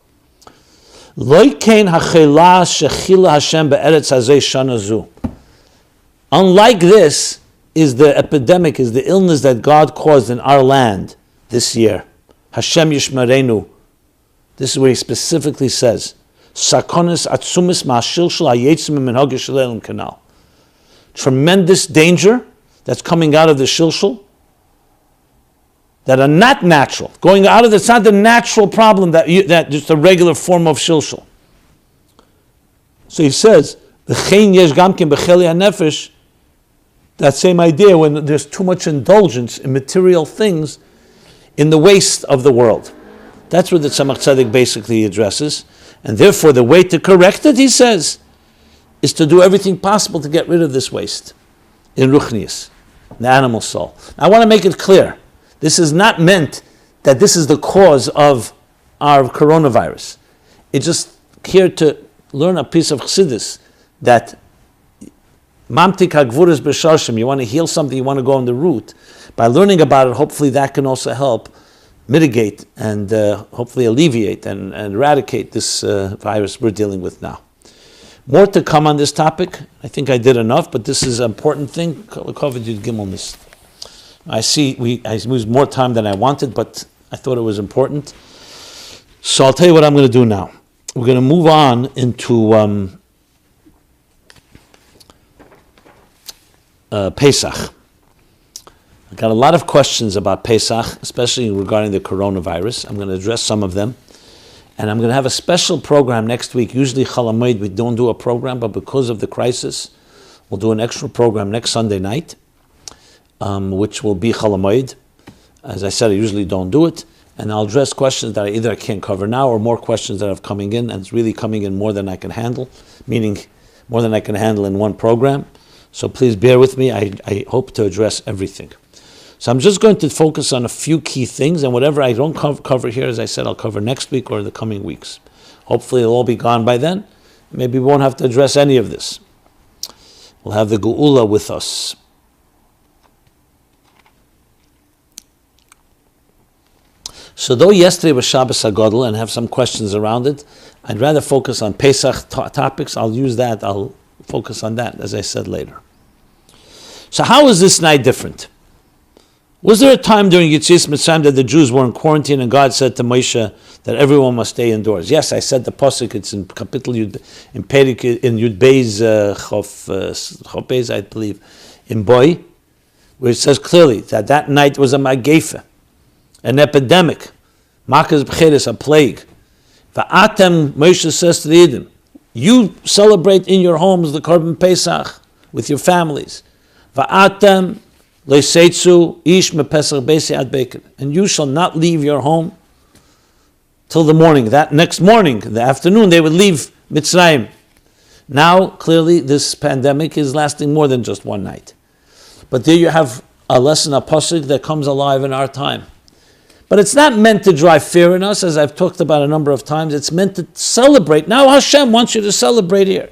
Unlike this is the epidemic, is the illness that God caused in our land this year. Hashem Yishmarenu. This is where he specifically says, Sakonis atsumis ma'ashilshul hayetzim minhag shelelim kanal. Tremendous danger that's coming out of the shilshul that are not natural. Going out of it's not the natural problem that just a regular form of shilshul. So he says, V'chein yesh gamkin b'cheli hanefesh. That same idea when there's too much indulgence in material things in the waste of the world. That's what the Tzemech Tzedek basically addresses. And therefore the way to correct it, he says, is to do everything possible to get rid of this waste in Ruchnius, the animal soul. Now, I want to make it clear. This is not meant that this is the cause of our coronavirus. It's just here to learn a piece of Chassidus that Mamtik hagvuras b'sharshim, you want to heal something, you want to go on the root. By learning about it, hopefully that can also help mitigate and hopefully alleviate and eradicate this virus we're dealing with now. More to come on this topic. I think I did enough, but this is an important thing. Yud Gimmel Nissan. I see I used more time than I wanted, but I thought it was important. So I'll tell you what I'm going to do now. We're going to move on into Pesach. I got a lot of questions about Pesach, especially regarding the coronavirus. I'm going to address some of them. And I'm going to have a special program next week. Usually Chol Hamoed, we don't do a program, but because of the crisis, we'll do an extra program next Sunday night, which will be Chol Hamoed. As I said, I usually don't do it. And I'll address questions that I can't cover now, or more questions that are coming in, and it's really coming in more than I can handle, meaning more than I can handle in one program. So please bear with me. I hope to address everything. So I'm just going to focus on a few key things, and whatever I don't cover here, as I said, I'll cover next week or the coming weeks. Hopefully it'll all be gone by then. Maybe we won't have to address any of this. We'll have the Geula with us. So though yesterday was Shabbos HaGadol and have some questions around it, I'd rather focus on Pesach topics. I'll use that. I'll focus on that, as I said later. So how is this night different? Was there a time during Yetzias Mitzrayim that the Jews were in quarantine and God said to Moshe that everyone must stay indoors? Yes, I said the pasuk. It's in Kapitel Yud, in Perik, in Yud Beis Chof Beis, I believe, in Boy, where it says clearly that that night was a magefa, an epidemic, makas b'cheres, a plague. Va'atem, Moshe says to the Yidden, you celebrate in your homes the Korban Pesach with your families. Va'atem leseitzu ish mepesach beisi ad beker, and you shall not leave your home till the morning. That next morning, in the afternoon, they would leave Mitzrayim. Now, clearly, this pandemic is lasting more than just one night. But there you have a lesson, a pasuk that comes alive in our time. But it's not meant to drive fear in us, as I've talked about a number of times. It's meant to celebrate. Now Hashem wants you to celebrate here.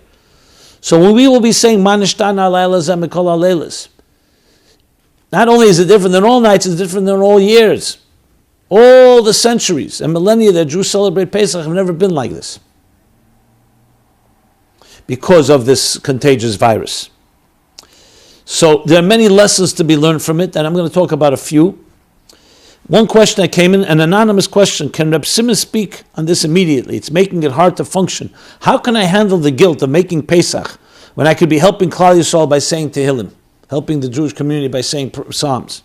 So when we will be saying, Ma nishtana alayla zeh mikol haleilos, not only is it different than all nights, it's different than all years. All the centuries and millennia that Jews celebrate Pesach have never been like this, because of this contagious virus. So there are many lessons to be learned from it, and I'm going to talk about a few. One question that came in, an anonymous question: can Rabbi Simon speak on this immediately? It's making it hard to function. How can I handle the guilt of making Pesach when I could be helping Klal Yisrael by saying Tehillim, helping the Jewish community by saying Psalms?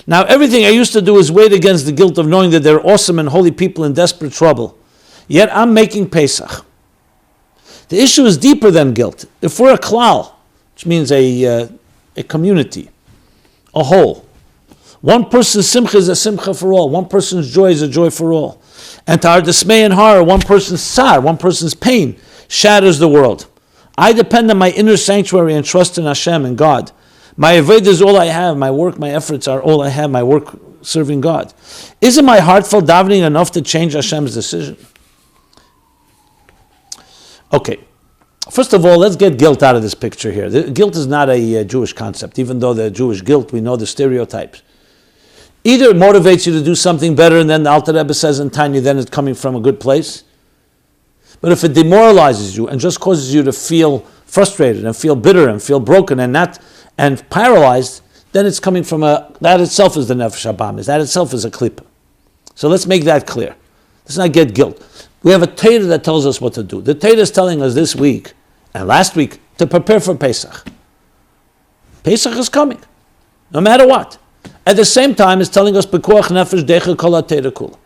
Now, everything I used to do is weighed against the guilt of knowing that they're awesome and holy people in desperate trouble. Yet I'm making Pesach. The issue is deeper than guilt. If we're a klal, which means a community, a whole, one person's simcha is a simcha for all. One person's joy is a joy for all. And to our dismay and horror, one person's tsar, one person's pain, shatters the world. I depend on my inner sanctuary and trust in Hashem and God. My avodah is all I have. My work, my efforts are all I have. My work serving God. Isn't my heartfelt davening enough to change Hashem's decision? Okay. First of all, let's get guilt out of this picture here. Guilt is not a Jewish concept, even though the Jewish guilt, we know the stereotypes. Either it motivates you to do something better, and then the Alter Rebbe says in Tanya, then it's coming from a good place. But if it demoralizes you and just causes you to feel frustrated and feel bitter and feel broken and paralyzed, then it's coming from that itself is the Nefesh HaBamis. That itself is a klippa. So let's make that clear. Let's not get guilt. We have a Torah that tells us what to do. The Torah is telling us this week and last week to prepare for Pesach. Pesach is coming, no matter what. At the same time, it's telling us Pekuach Nefesh Decha Kol HaTorah Kula.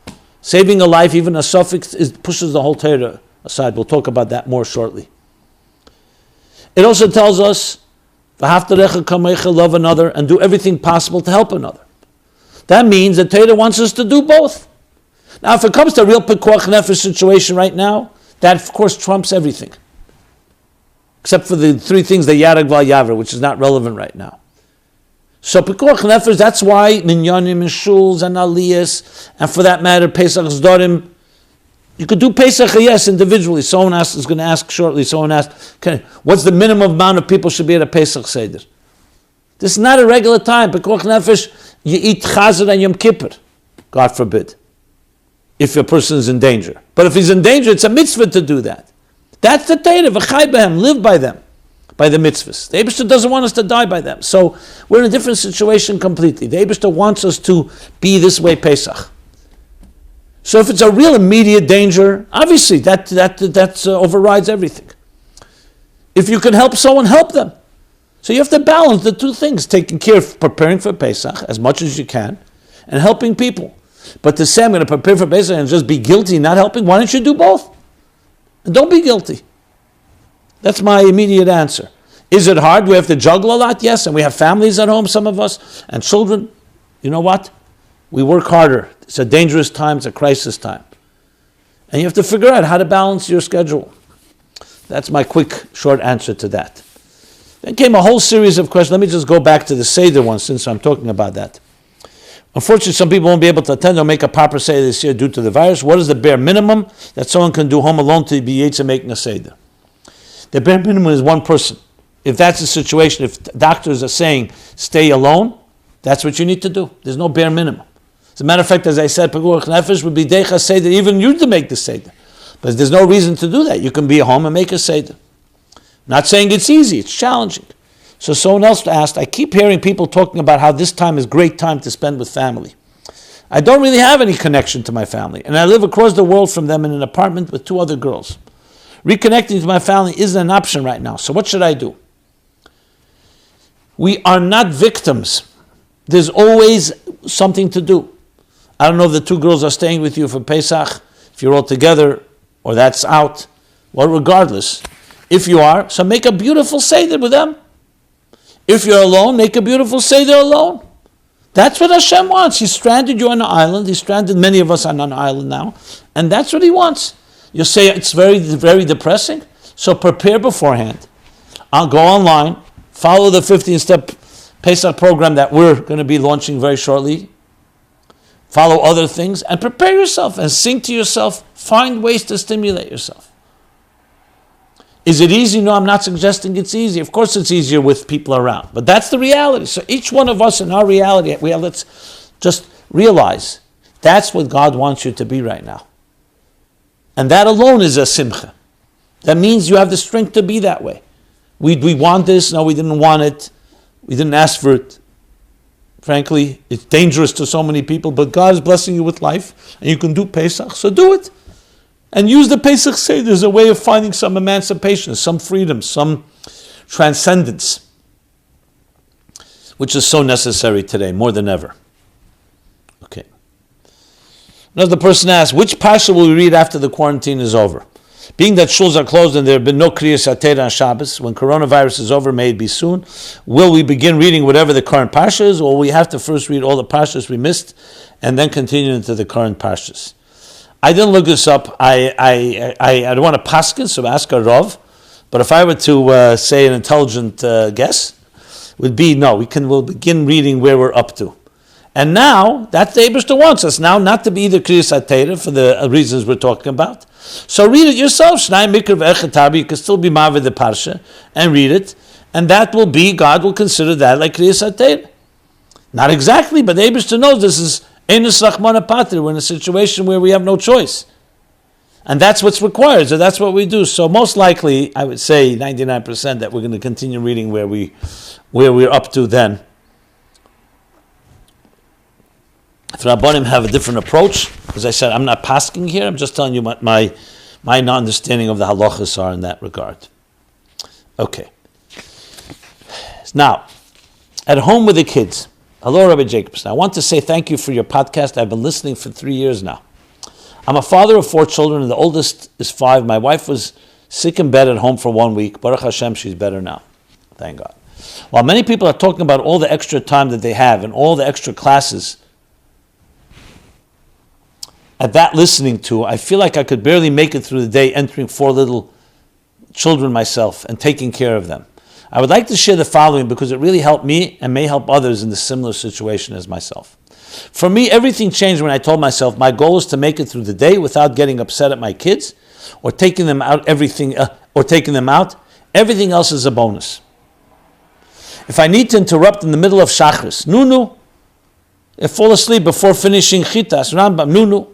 Saving a life, even a suffix, pushes the whole Torah aside. We'll talk about that more shortly. It also tells us V'haftarecha kamecha, love another and do everything possible to help another. That means that Torah wants us to do both. Now, if it comes to a real Pekuach Nefesh situation right now, that of course trumps everything, except for the three things, the Yarag Val Yaver, which is not relevant right now. So Pekuach Nefesh, that's why Minyanim and Shuls and Aliyas, and for that matter, Pesach Zdorim, you could do Pesach, yes, individually. Someone is going to ask shortly, someone asked, okay, what's the minimum amount of people should be at a Pesach Seder? This is not a regular time. Pekuach Nefesh, you eat Chazar and Yom Kippur, God forbid, if a person is in danger. But if he's in danger, it's a mitzvah to do that. That's the Torah, v'chai b'hem, live by them, by the mitzvahs. The Eibishter doesn't want us to die by them. So we're in a different situation completely. The Eibishter wants us to be this way Pesach. So if it's a real immediate danger, obviously that overrides everything. If you can help someone, help them. So you have to balance the two things, taking care of preparing for Pesach as much as you can, and helping people. But to say I'm going to prepare for Pesach and just be guilty not helping, why don't you do both? And don't be guilty. That's my immediate answer. Is it hard? Do we have to juggle a lot? Yes. And we have families at home, some of us, and children. You know what? We work harder. It's a dangerous time. It's a crisis time. And you have to figure out how to balance your schedule. That's my quick, short answer to that. Then came a whole series of questions. Let me just go back to the Seder one since I'm talking about that. Unfortunately, some people won't be able to attend or make a proper Seder this year due to the virus. What is the bare minimum that someone can do home alone to be able making a Seder? The bare minimum is one person. If that's the situation, if doctors are saying stay alone, that's what you need to do. There's no bare minimum. As a matter of fact, as I said, Pekuach Nefesh would be Deicha Seder, even you to make the Seder. But there's no reason to do that. You can be at home and make a Seder. Not saying it's easy, it's challenging. So someone else asked, I keep hearing people talking about how this time is great time to spend with family. I don't really have any connection to my family, and I live across the world from them in an apartment with 2 other girls. Reconnecting to my family isn't an option right now, so what should I do? We are not victims. There's always something to do. I don't know if the 2 girls are staying with you for Pesach, if you're all together, or that's out. Well, regardless, if you are, so make a beautiful Seder with them. If you're alone, make a beautiful Seder alone. That's what Hashem wants. He stranded you on an island. He stranded many of us on an island now. And that's what He wants. You say it's very, very depressing. So prepare beforehand. I'll go online, follow the 15-step Pesach program that we're going to be launching very shortly. Follow other things and prepare yourself and sing to yourself. Find ways to stimulate yourself. Is it easy? No, I'm not suggesting it's easy. Of course it's easier with people around. But that's the reality. So each one of us in our reality, let's just realize that's what God wants you to be right now. And that alone is a simcha. That means you have the strength to be that way. We want this. No, we didn't want it. We didn't ask for it. Frankly, it's dangerous to so many people, but God is blessing you with life, and you can do Pesach, so do it. And use the Pesach Seder as a way of finding some emancipation, some freedom, some transcendence, which is so necessary today, more than ever. Okay. Another person asked, which parsha will we read after the quarantine is over? Being that shuls are closed and there have been no kriyas Torah on Shabbos, when coronavirus is over, may it be soon, will we begin reading whatever the current parsha is, or we have to first read all the parshas we missed and then continue into the current parshas? I didn't look this up. I don't want to paskin, so ask a Rav. But if I were to say an intelligent guess, would be no. We'll begin reading where we're up to. And now, that's the Eibishter wants us now not to be either Kriyas Torah for the reasons we're talking about. So read it yourself. Shnai Mikra V'Echad you can still be Mavid the Parsha and read it. And that will be, God will consider that like Kriyas Torah. Not exactly, but the Eibishter knows this is Einus Rachmana Patri. We're in a situation where we have no choice. And that's what's required, so that's what we do. So most likely, I would say 99% that we're going to continue reading where we're up to then. If Rabbanim have a different approach, as I said, I'm not pasking here, I'm just telling you what my understanding of the halachas are in that regard. Okay. Now, at home with the kids. Hello, Rabbi Jacobson. I want to say thank you for your podcast. I've been listening for 3 years now. I'm a father of 4 children, and the oldest is 5. My wife was sick in bed at home for 1 week. Baruch Hashem, she's better now. Thank God. While many people are talking about all the extra time that they have and all the extra classes, at that listening to, I feel like I could barely make it through the day entering 4 little children myself and taking care of them. I would like to share the following because it really helped me and may help others in the similar situation as myself. For me, everything changed when I told myself my goal is to make it through the day without getting upset at my kids or taking them out. Everything else is a bonus. If I need to interrupt in the middle of Shachris, nunu. If fall asleep before finishing Chitas, Rambam, nunu.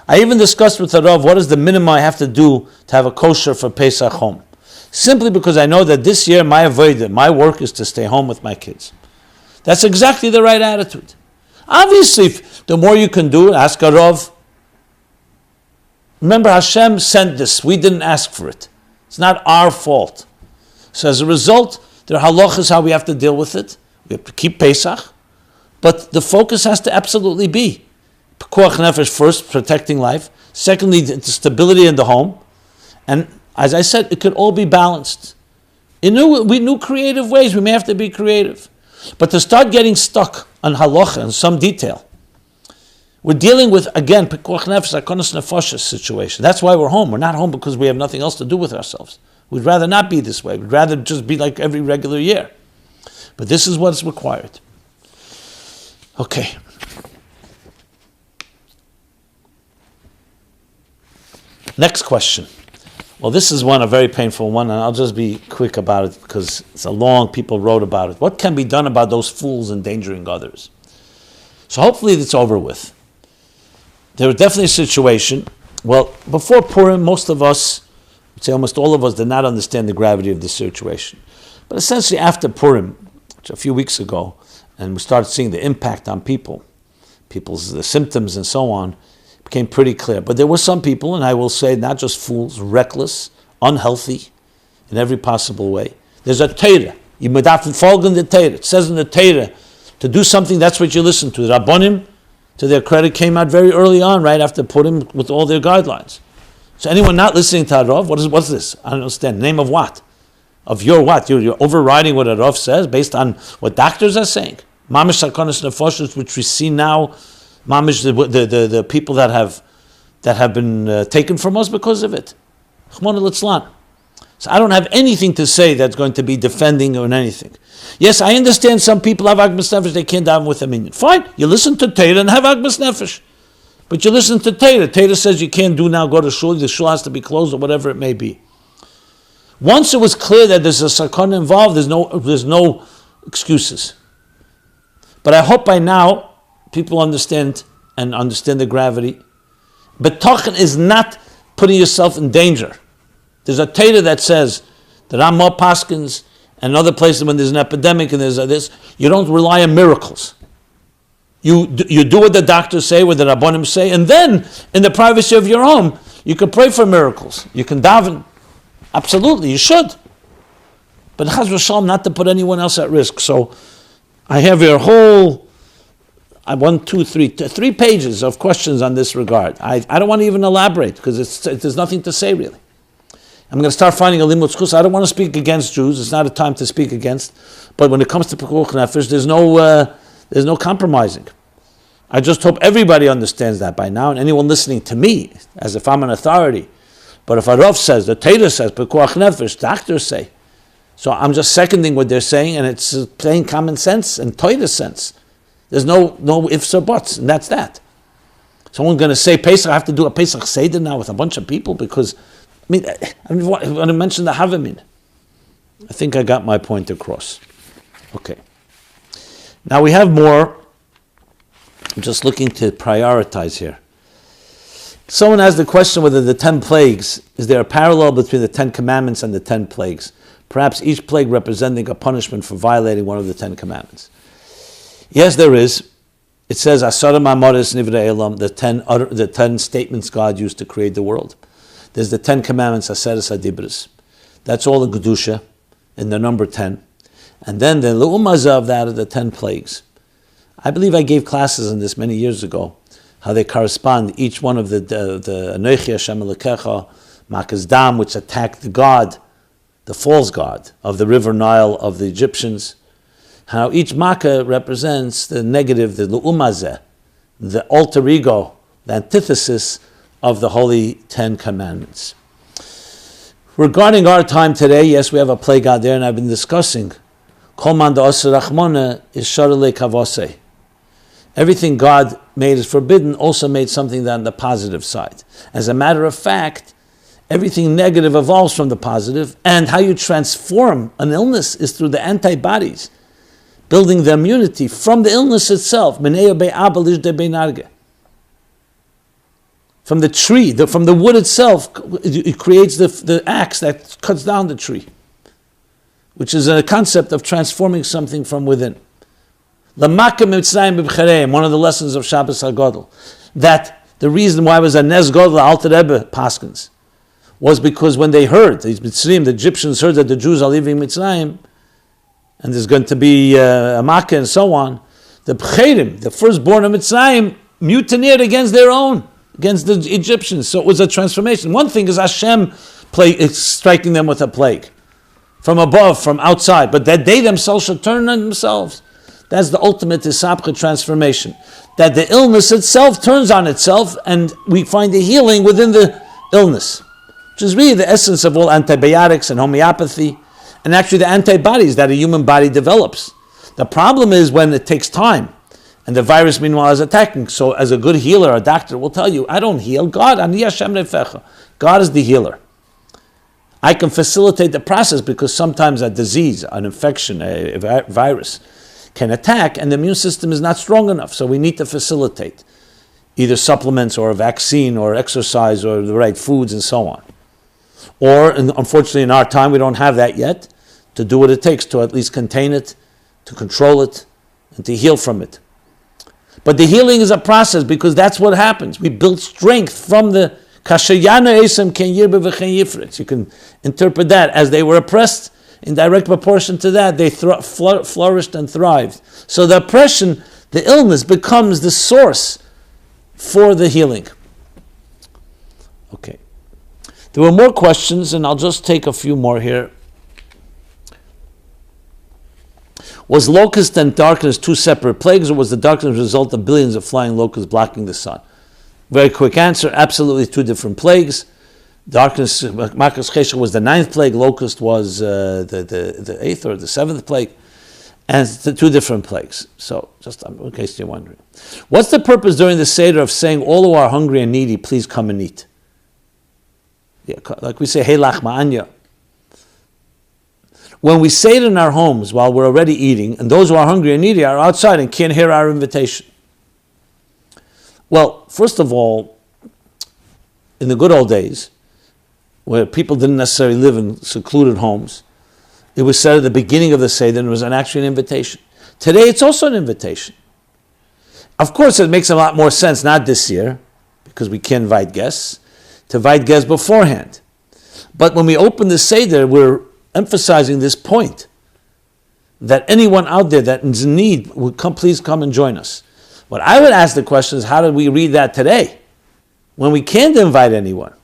I even discussed with the Rav what is the minimum I have to do to have a kosher for Pesach home. Simply because I know that this year my avodah, my work is to stay home with my kids. That's exactly the right attitude. Obviously, the more you can do, ask a Rav. Remember, Hashem sent this. We didn't ask for it. It's not our fault. So as a result, there are halachas how we have to deal with it. We have to keep Pesach. But the focus has to absolutely be Pekuach Nefesh first, protecting life. Secondly, the stability in the home. And as I said, it could all be balanced. We knew creative ways. We may have to be creative. But to start getting stuck on halacha and some detail, we're dealing with, again, Pekuach Nefesh, Akonos Nefashos situation. That's why we're home. We're not home because we have nothing else to do with ourselves. We'd rather not be this way. We'd rather just be like every regular year. But this is what's required. Okay. Next question. Well, this is a very painful one, and I'll just be quick about it because it's a long, people wrote about it. What can be done about those fools endangering others? So hopefully it's over with. There was definitely a situation, well, before Purim, most of us, I'd say almost all of us, did not understand the gravity of this situation. But essentially after Purim, which a few weeks ago, and we started seeing the impact on people's the symptoms and so on, it became pretty clear. But there were some people, and I will say not just fools, reckless, unhealthy, in every possible way. There's a Torah. You medafin folgen the Torah. It says in the Torah, to do something, that's what you listen to. The Rabbonim, to their credit, came out very early on, right after Purim, with all their guidelines. So anyone not listening to a Rav, what's this? I don't understand. Name of what? Of your what? You're overriding what a Rav says based on what doctors are saying. Mamish sakonis nefoshes, which we see now, mamish the people that have been taken from us because of it. Chmona litzlan. So I don't have anything to say that's going to be defending or anything. Yes, I understand some people have agmas nefesh, they can't daven with a minyan. Fine, you listen to Torah and have agmas nefesh. But you listen to Torah. Torah says you can't do now, go to shul, the shul has to be closed or whatever it may be. Once it was clear that there's a sakana involved, there's no excuses. But I hope by now people understand the gravity. But Tochen is not putting yourself in danger. There's a Torah that says that Ramah Paskins and other places when there's an epidemic and there's this, you don't rely on miracles. You do what the doctors say, what the Rabbonim say, and then in the privacy of your home, you can pray for miracles. You can daven. Absolutely, you should. But Chaz v'Shalom, not to put anyone else at risk. So I have your whole, 3 pages of questions on this regard. I don't want to even elaborate because there's nothing to say really. I'm going to start finding a limud zchus. I don't want to speak against Jews. It's not a time to speak against. But when it comes to pekuach nefesh, there's no compromising. I just hope everybody understands that by now, and anyone listening to me, as if I'm an authority. But if a Rav says, the Torah says, pekuach nefesh, doctors say. So I'm just seconding what they're saying, and it's plain common sense and Torah sense. There's no ifs or buts, and that's that. Someone's going to say, Pesach, I have to do a Pesach Seder now with a bunch of people because, I want to mention the Havamin. I think I got my point across. Okay. Now we have more. I'm just looking to prioritize here. Someone asked the question whether the 10 plagues, is there a parallel between the 10 commandments and the 10 plagues? Perhaps each plague representing a punishment for violating one of the 10 commandments. Yes, there is. It says, Asara Ma'amaris Nivrei Elam, the 10 statements God used to create the world. There's the 10 commandments, Aseres Adibris. That's all the Gedusha in the number 10. And then the Le'umaza of that are the 10 plagues. I believe I gave classes on this many years ago, how they correspond, each one of the Anochi Hashem Elokecha, Makas Dam, which attacked the god, the false god of the river Nile of the Egyptians, how each Makkah represents the negative, the Le'umazeh, the alter ego, the antithesis of the Holy 10 Commandments. Regarding our time today, yes, we have a plague out there, and I've been discussing, Kol man da'aseh rachmona is sharei kavoseh. Everything God made is forbidden, also made something on the positive side. As a matter of fact, everything negative evolves from the positive, and how you transform an illness is through the antibodies, building the immunity from the illness itself. From the tree, from the wood itself, it creates the axe that cuts down the tree, which is a concept of transforming something from within. One of the lessons of Shabbos HaGodel, that the reason why it was a Nes Godel Alter Rebbe Paskins was because when they heard, the Egyptians heard that the Jews are leaving Mitzrayim, and there's going to be a Makkah and so on, the Pcherim, the firstborn of Mitzrayim, mutineered against their own, against the Egyptians. So it was a transformation. One thing is Hashem striking them with a plague from above, from outside, but that they themselves should turn on themselves. That's the ultimate Isapcha transformation. That the illness itself turns on itself, and we find the healing within the illness, which is really the essence of all antibiotics and homeopathy, and actually the antibodies that a human body develops. The problem is when it takes time, and the virus meanwhile is attacking. So as a good healer, a doctor will tell you, I don't heal, God, Ani Hashem Refecha. God is the healer. I can facilitate the process because sometimes a disease, an infection, a virus can attack, and the immune system is not strong enough. So we need to facilitate either supplements or a vaccine or exercise or the right foods and so on. Or, unfortunately in our time, we don't have that yet, to do what it takes to at least contain it, to control it, and to heal from it. But the healing is a process because that's what happens. We build strength from the Kashayana Esam Ken Yirbe V'chen Yifritz. You can interpret that as they were oppressed. In direct proportion to that, they flourished and thrived. So the oppression, the illness, becomes the source for the healing. Okay. There were more questions, and I'll just take a few more here. Was locust and darkness two separate plagues, or was the darkness a result of billions of flying locusts blocking the sun? Very quick answer, absolutely two different plagues. Darkness, Makas Cheshach, was the 9th plague, locust was the 8th or the 7th plague, and the two different plagues. So, just in case you're wondering. What's the purpose during the Seder of saying, all who are hungry and needy, please come and eat? Yeah, like we say, Hey Lachma Anya. When we say it in our homes while we're already eating, and those who are hungry and needy are outside and can't hear our invitation. Well, first of all, in the good old days, where people didn't necessarily live in secluded homes, it was said at the beginning of the Seder, and it was actually an invitation. Today, it's also an invitation. Of course, it makes a lot more sense, not this year, because we can't invite guests, to invite guests beforehand. But when we open the Seder, we're emphasizing this point, that anyone out there that is in need would please come and join us. What I would ask the question is, how did we read that today, when we can't invite anyone?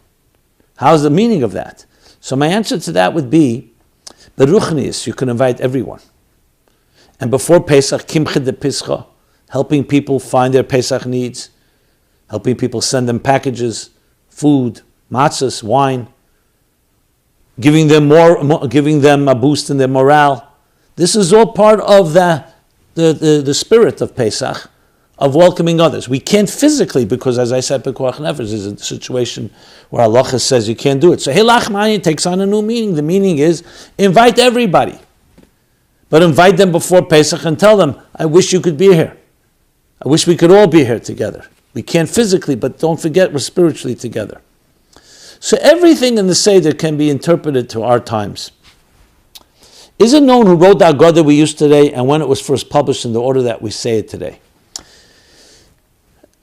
How's the meaning of that? So my answer to that would be, Beruchnius, you can invite everyone. And before Pesach, Kimche de Pischa, helping people find their Pesach needs, helping people send them packages, food, matzahs, wine, giving them a boost in their morale. This is all part of the spirit of Pesach, of welcoming others. We can't physically, because as I said, Pekuach Nefesh is a situation where Allah says you can't do it. So Hilach Ma'ayin takes on a new meaning. The meaning is, invite everybody. But invite them before Pesach and tell them, I wish you could be here. I wish we could all be here together. We can't physically, but don't forget we're spiritually together. So everything in the Seder can be interpreted to our times. Is it known who wrote the Haggadah we use today and when it was first published in the order that we say it today?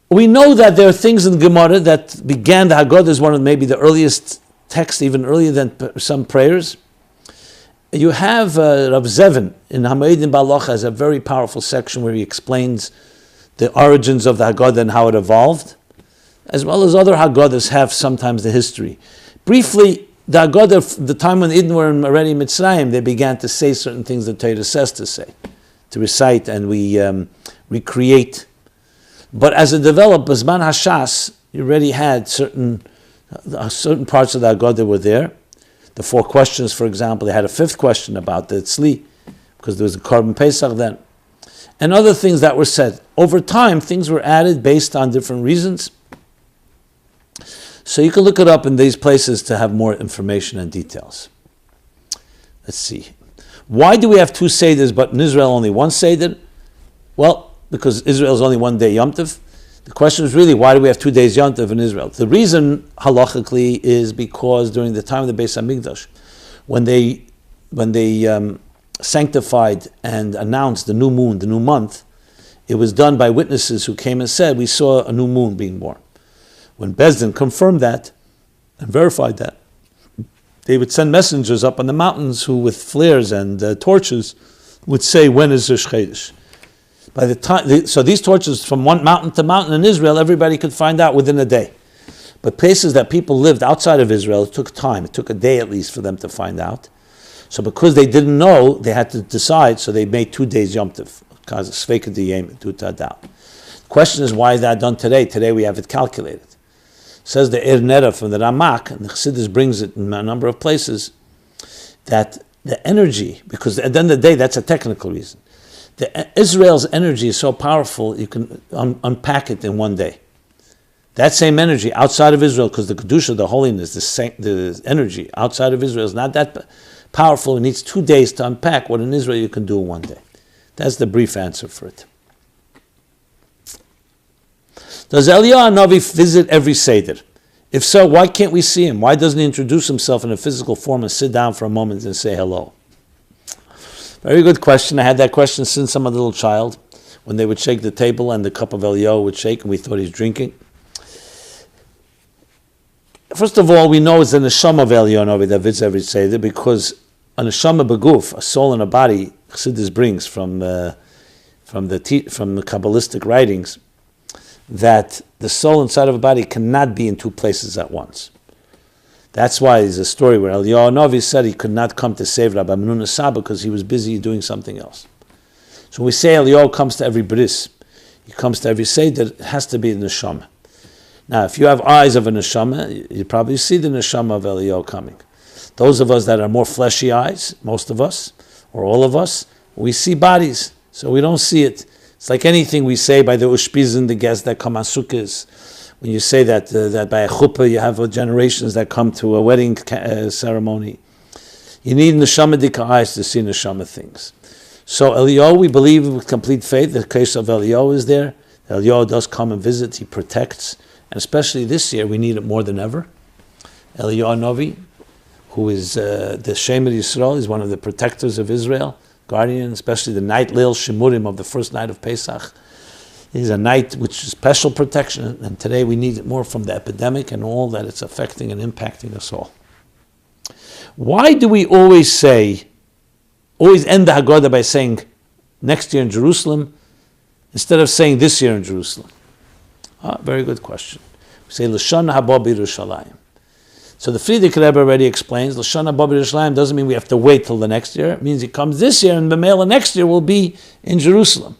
We know that there are things in Gemara that began, the Haggadah is one of maybe the earliest texts, even earlier than some prayers. You have Rav Zevin in Hamoedim Ba'alocha has a very powerful section where he explains the origins of the Haggadah and how it evolved, as well as other Haggadahs have sometimes the history. Briefly, the Haggadah, the time when Eden were already in Mitzrayim, they began to say certain things that Torah says to say, to recite, and we recreate. But as it developed, Bazman Hashas, you already had certain parts of the Haggadah were there. The 4 questions, for example, they had a 5th question about the Tzli, because there was a Korban Pesach then. And other things that were said. Over time, things were added based on different reasons. So you can look it up in these places to have more information and details. Let's see. Why do we have 2 Seders, but in Israel only 1 Seder? Well, because Israel is only 1 day Yom Tov. The question is really, why do we have 2 days Yom Tov in Israel? The reason, halachically, is because during the time of the Beis HaMikdash, when they sanctified and announced the new moon, the new month, it was done by witnesses who came and said, we saw a new moon being born. When Bezdin confirmed that and verified that, they would send messengers up on the mountains who, with flares and torches, would say, when is Rosh Chodesh? By the time, so these torches from one mountain to mountain in Israel, everybody could find out within a day. But places that people lived outside of Israel, it took time. It took a day at least for them to find out. So because they didn't know, they had to decide, so they made 2 days Yom Tov. The question is, why is that done today? Today we have it calculated. Says the Ir Nera from the Ramak, and the Chassidus brings it in a number of places, that the energy, because at the end of the day, that's a technical reason. Israel's energy is so powerful, you can unpack it in 1 day. That same energy outside of Israel, because the Kedusha, the holiness, the energy outside of Israel is not that powerful. It needs 2 days to unpack what in Israel you can do in 1 day. That's the brief answer for it. Does Eliyahu Hanavi visit every Seder? If so, why can't we see him? Why doesn't he introduce himself in a physical form and sit down for a moment and say hello? Very good question. I had that question since I'm a little child, when they would shake the table and the cup of Elio would shake and we thought he's drinking. First of all, we know it's the neshama of Elio Novi that visits every Seder, because a neshama beguf, a soul in a body, Chassidus brings from the Kabbalistic writings, that the soul inside of a body cannot be in two places at once. That's why there's a story where Eliyahu Novi said he could not come to save Rabbi Menuna Saba because he was busy doing something else. So when we say Eliyahu comes to every bris, he comes to every Seder, it has to be the neshama. Now, if you have eyes of a neshama, you probably see the neshama of Eliyahu coming. Those of us that are more fleshy eyes, most of us, or all of us, we see bodies, so we don't see it. It's like anything we say by the ushpizin, the guests that come on sukkahs. When you say that by a chuppah you have generations that come to a wedding ceremony. You need neshamadika eyes to see neshama things. So Eliyahu, we believe with complete faith, the case of Eliyahu is there. Eliyahu does come and visit, he protects. And especially this year, we need it more than ever. Eliyahu Novi, who is the Sheina Yisrael, is one of the protectors of Israel, guardian, especially the night Leil Shemurim of the first night of Pesach. Is a night which is special protection, and today we need it more from the epidemic and all that it's affecting and impacting us all. Why do we always end the Haggadah by saying next year in Jerusalem instead of saying this year in Jerusalem? Very good question. We say L'shana haba b'Yerushalayim. So the Frierdiker Rebbe already explains L'shana haba b'Yerushalayim doesn't mean we have to wait till the next year. It means he comes this year, and B'meila next year will be in Jerusalem.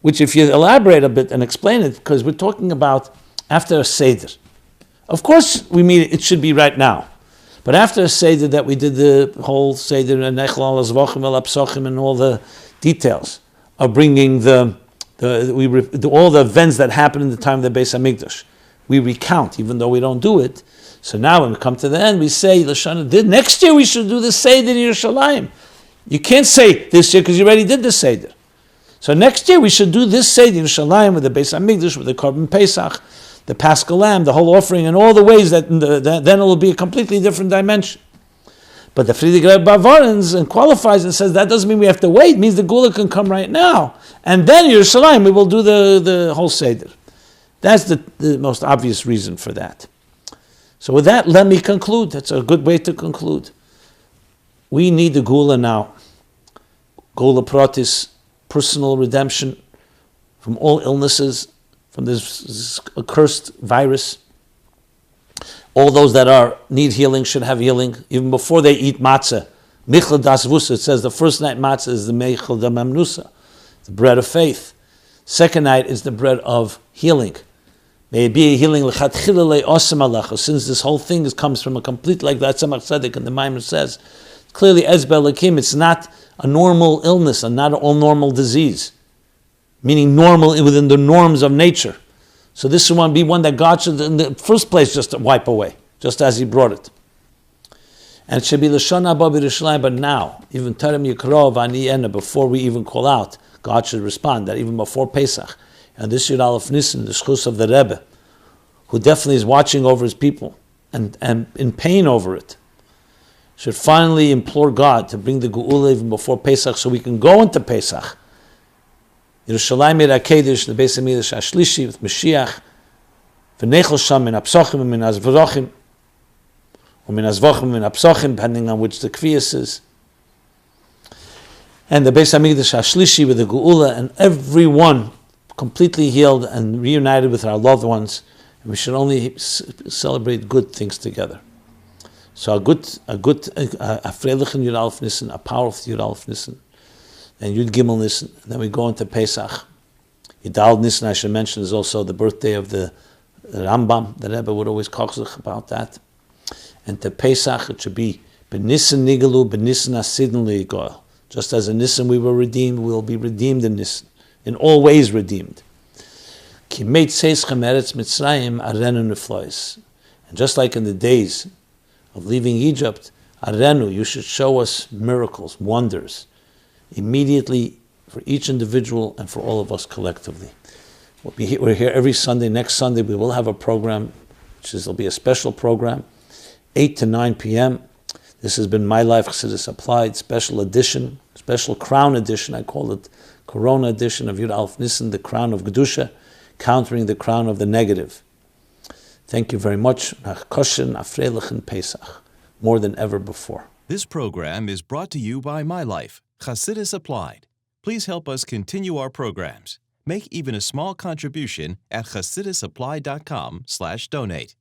Which, if you elaborate a bit and explain it, because we're talking about after a Seder. Of course, we mean it should be right now. But after a Seder that we did the whole Seder and all the details of bringing all the events that happened in the time of the Beis Hamikdash, we recount, even though we don't do it. So now when we come to the end, we say, next year we should do the Seder in Yerushalayim. You can't say this year because you already did the Seder. So next year we should do this Seder in Yerushalayim with the Beis Hamikdash, with the Korban Pesach, the Paschal Lamb, the whole offering, and all the ways that then it will be a completely different dimension. But the Frierdiker Rebbe Bavarins and qualifies and says that doesn't mean we have to wait. It means the Gula can come right now, and then in Yerushalayim we will do the whole Seder. That's the most obvious reason for that. So with that, let me conclude. That's a good way to conclude. We need the Gula now. Gula Pratis, personal redemption from all illnesses, from this accursed virus. All those that need healing should have healing, even before they eat matzah. Michel das Vusa, it says the first night matzah is the Meichel da Mamnusa, the bread of faith. Second night is the bread of healing. May it be a healing l'chatchila le'osem alecha, since this whole thing comes from a complete, like that Tzemech Tzedek and the Maamar says, clearly ezber lakim, it's not a normal illness and not all normal disease, meaning normal within the norms of nature. So this will be one that God should in the first place just wipe away, just as He brought it. And it should be l'shana haba b'Yerushalayim, but now, even terem yikrov ani ena, before we even call out, God should respond, that even before Pesach. And this Yud Alef Nissan, the schus of the Rebbe, who definitely is watching over his people and in pain over it, should finally implore God to bring the Geula even before Pesach so we can go into Pesach. Yerushalayim Yer HaKedesh, the Beis Hamikdash HaShlishi with Mashiach, v'nechel sham min hapsochim and min hazvorochim, or min hazvochim and min hapsochim, depending on which the kviyas is. And the Beis Hamikdash HaShlishi with the Geula, and everyone completely healed and reunited with our loved ones. And we should only celebrate good things together. So a freilichen Yud Alef Nissan, a powerful Yud Alef Nissan, and Yud Gimmel Nissan, and then we go into Pesach. Yud Alef Nissan, I should mention, is also the birthday of the Rambam. The Rebbe would always kochzich about that. And to Pesach, it should be B'Nissan Nigalu, B'Nissan Asidin Le'Yigoel. Just as in Nissan we were redeemed, we will be redeemed in Nissan, in all ways redeemed. Ki meit seischem eretz Mitzrayim arenu neflois. And just like in the days of leaving Egypt, arenu, you should show us miracles, wonders, immediately for each individual and for all of us collectively. We're here every Sunday. Next Sunday we will have a program, will be a special program, 8 to 9 p.m. This has been MyLife Chassidus Applied, special edition, special crown edition. I call it Corona edition of Yud Alef Nissan, the crown of Gedusha, countering the crown of the negative. Thank you very much. Nach Kosher, nach Freilichen Pesach, more than ever before. This program is brought to you by MyLife, Chassidus Applied. Please help us continue our programs. Make even a small contribution at chassidusapply.com/donate.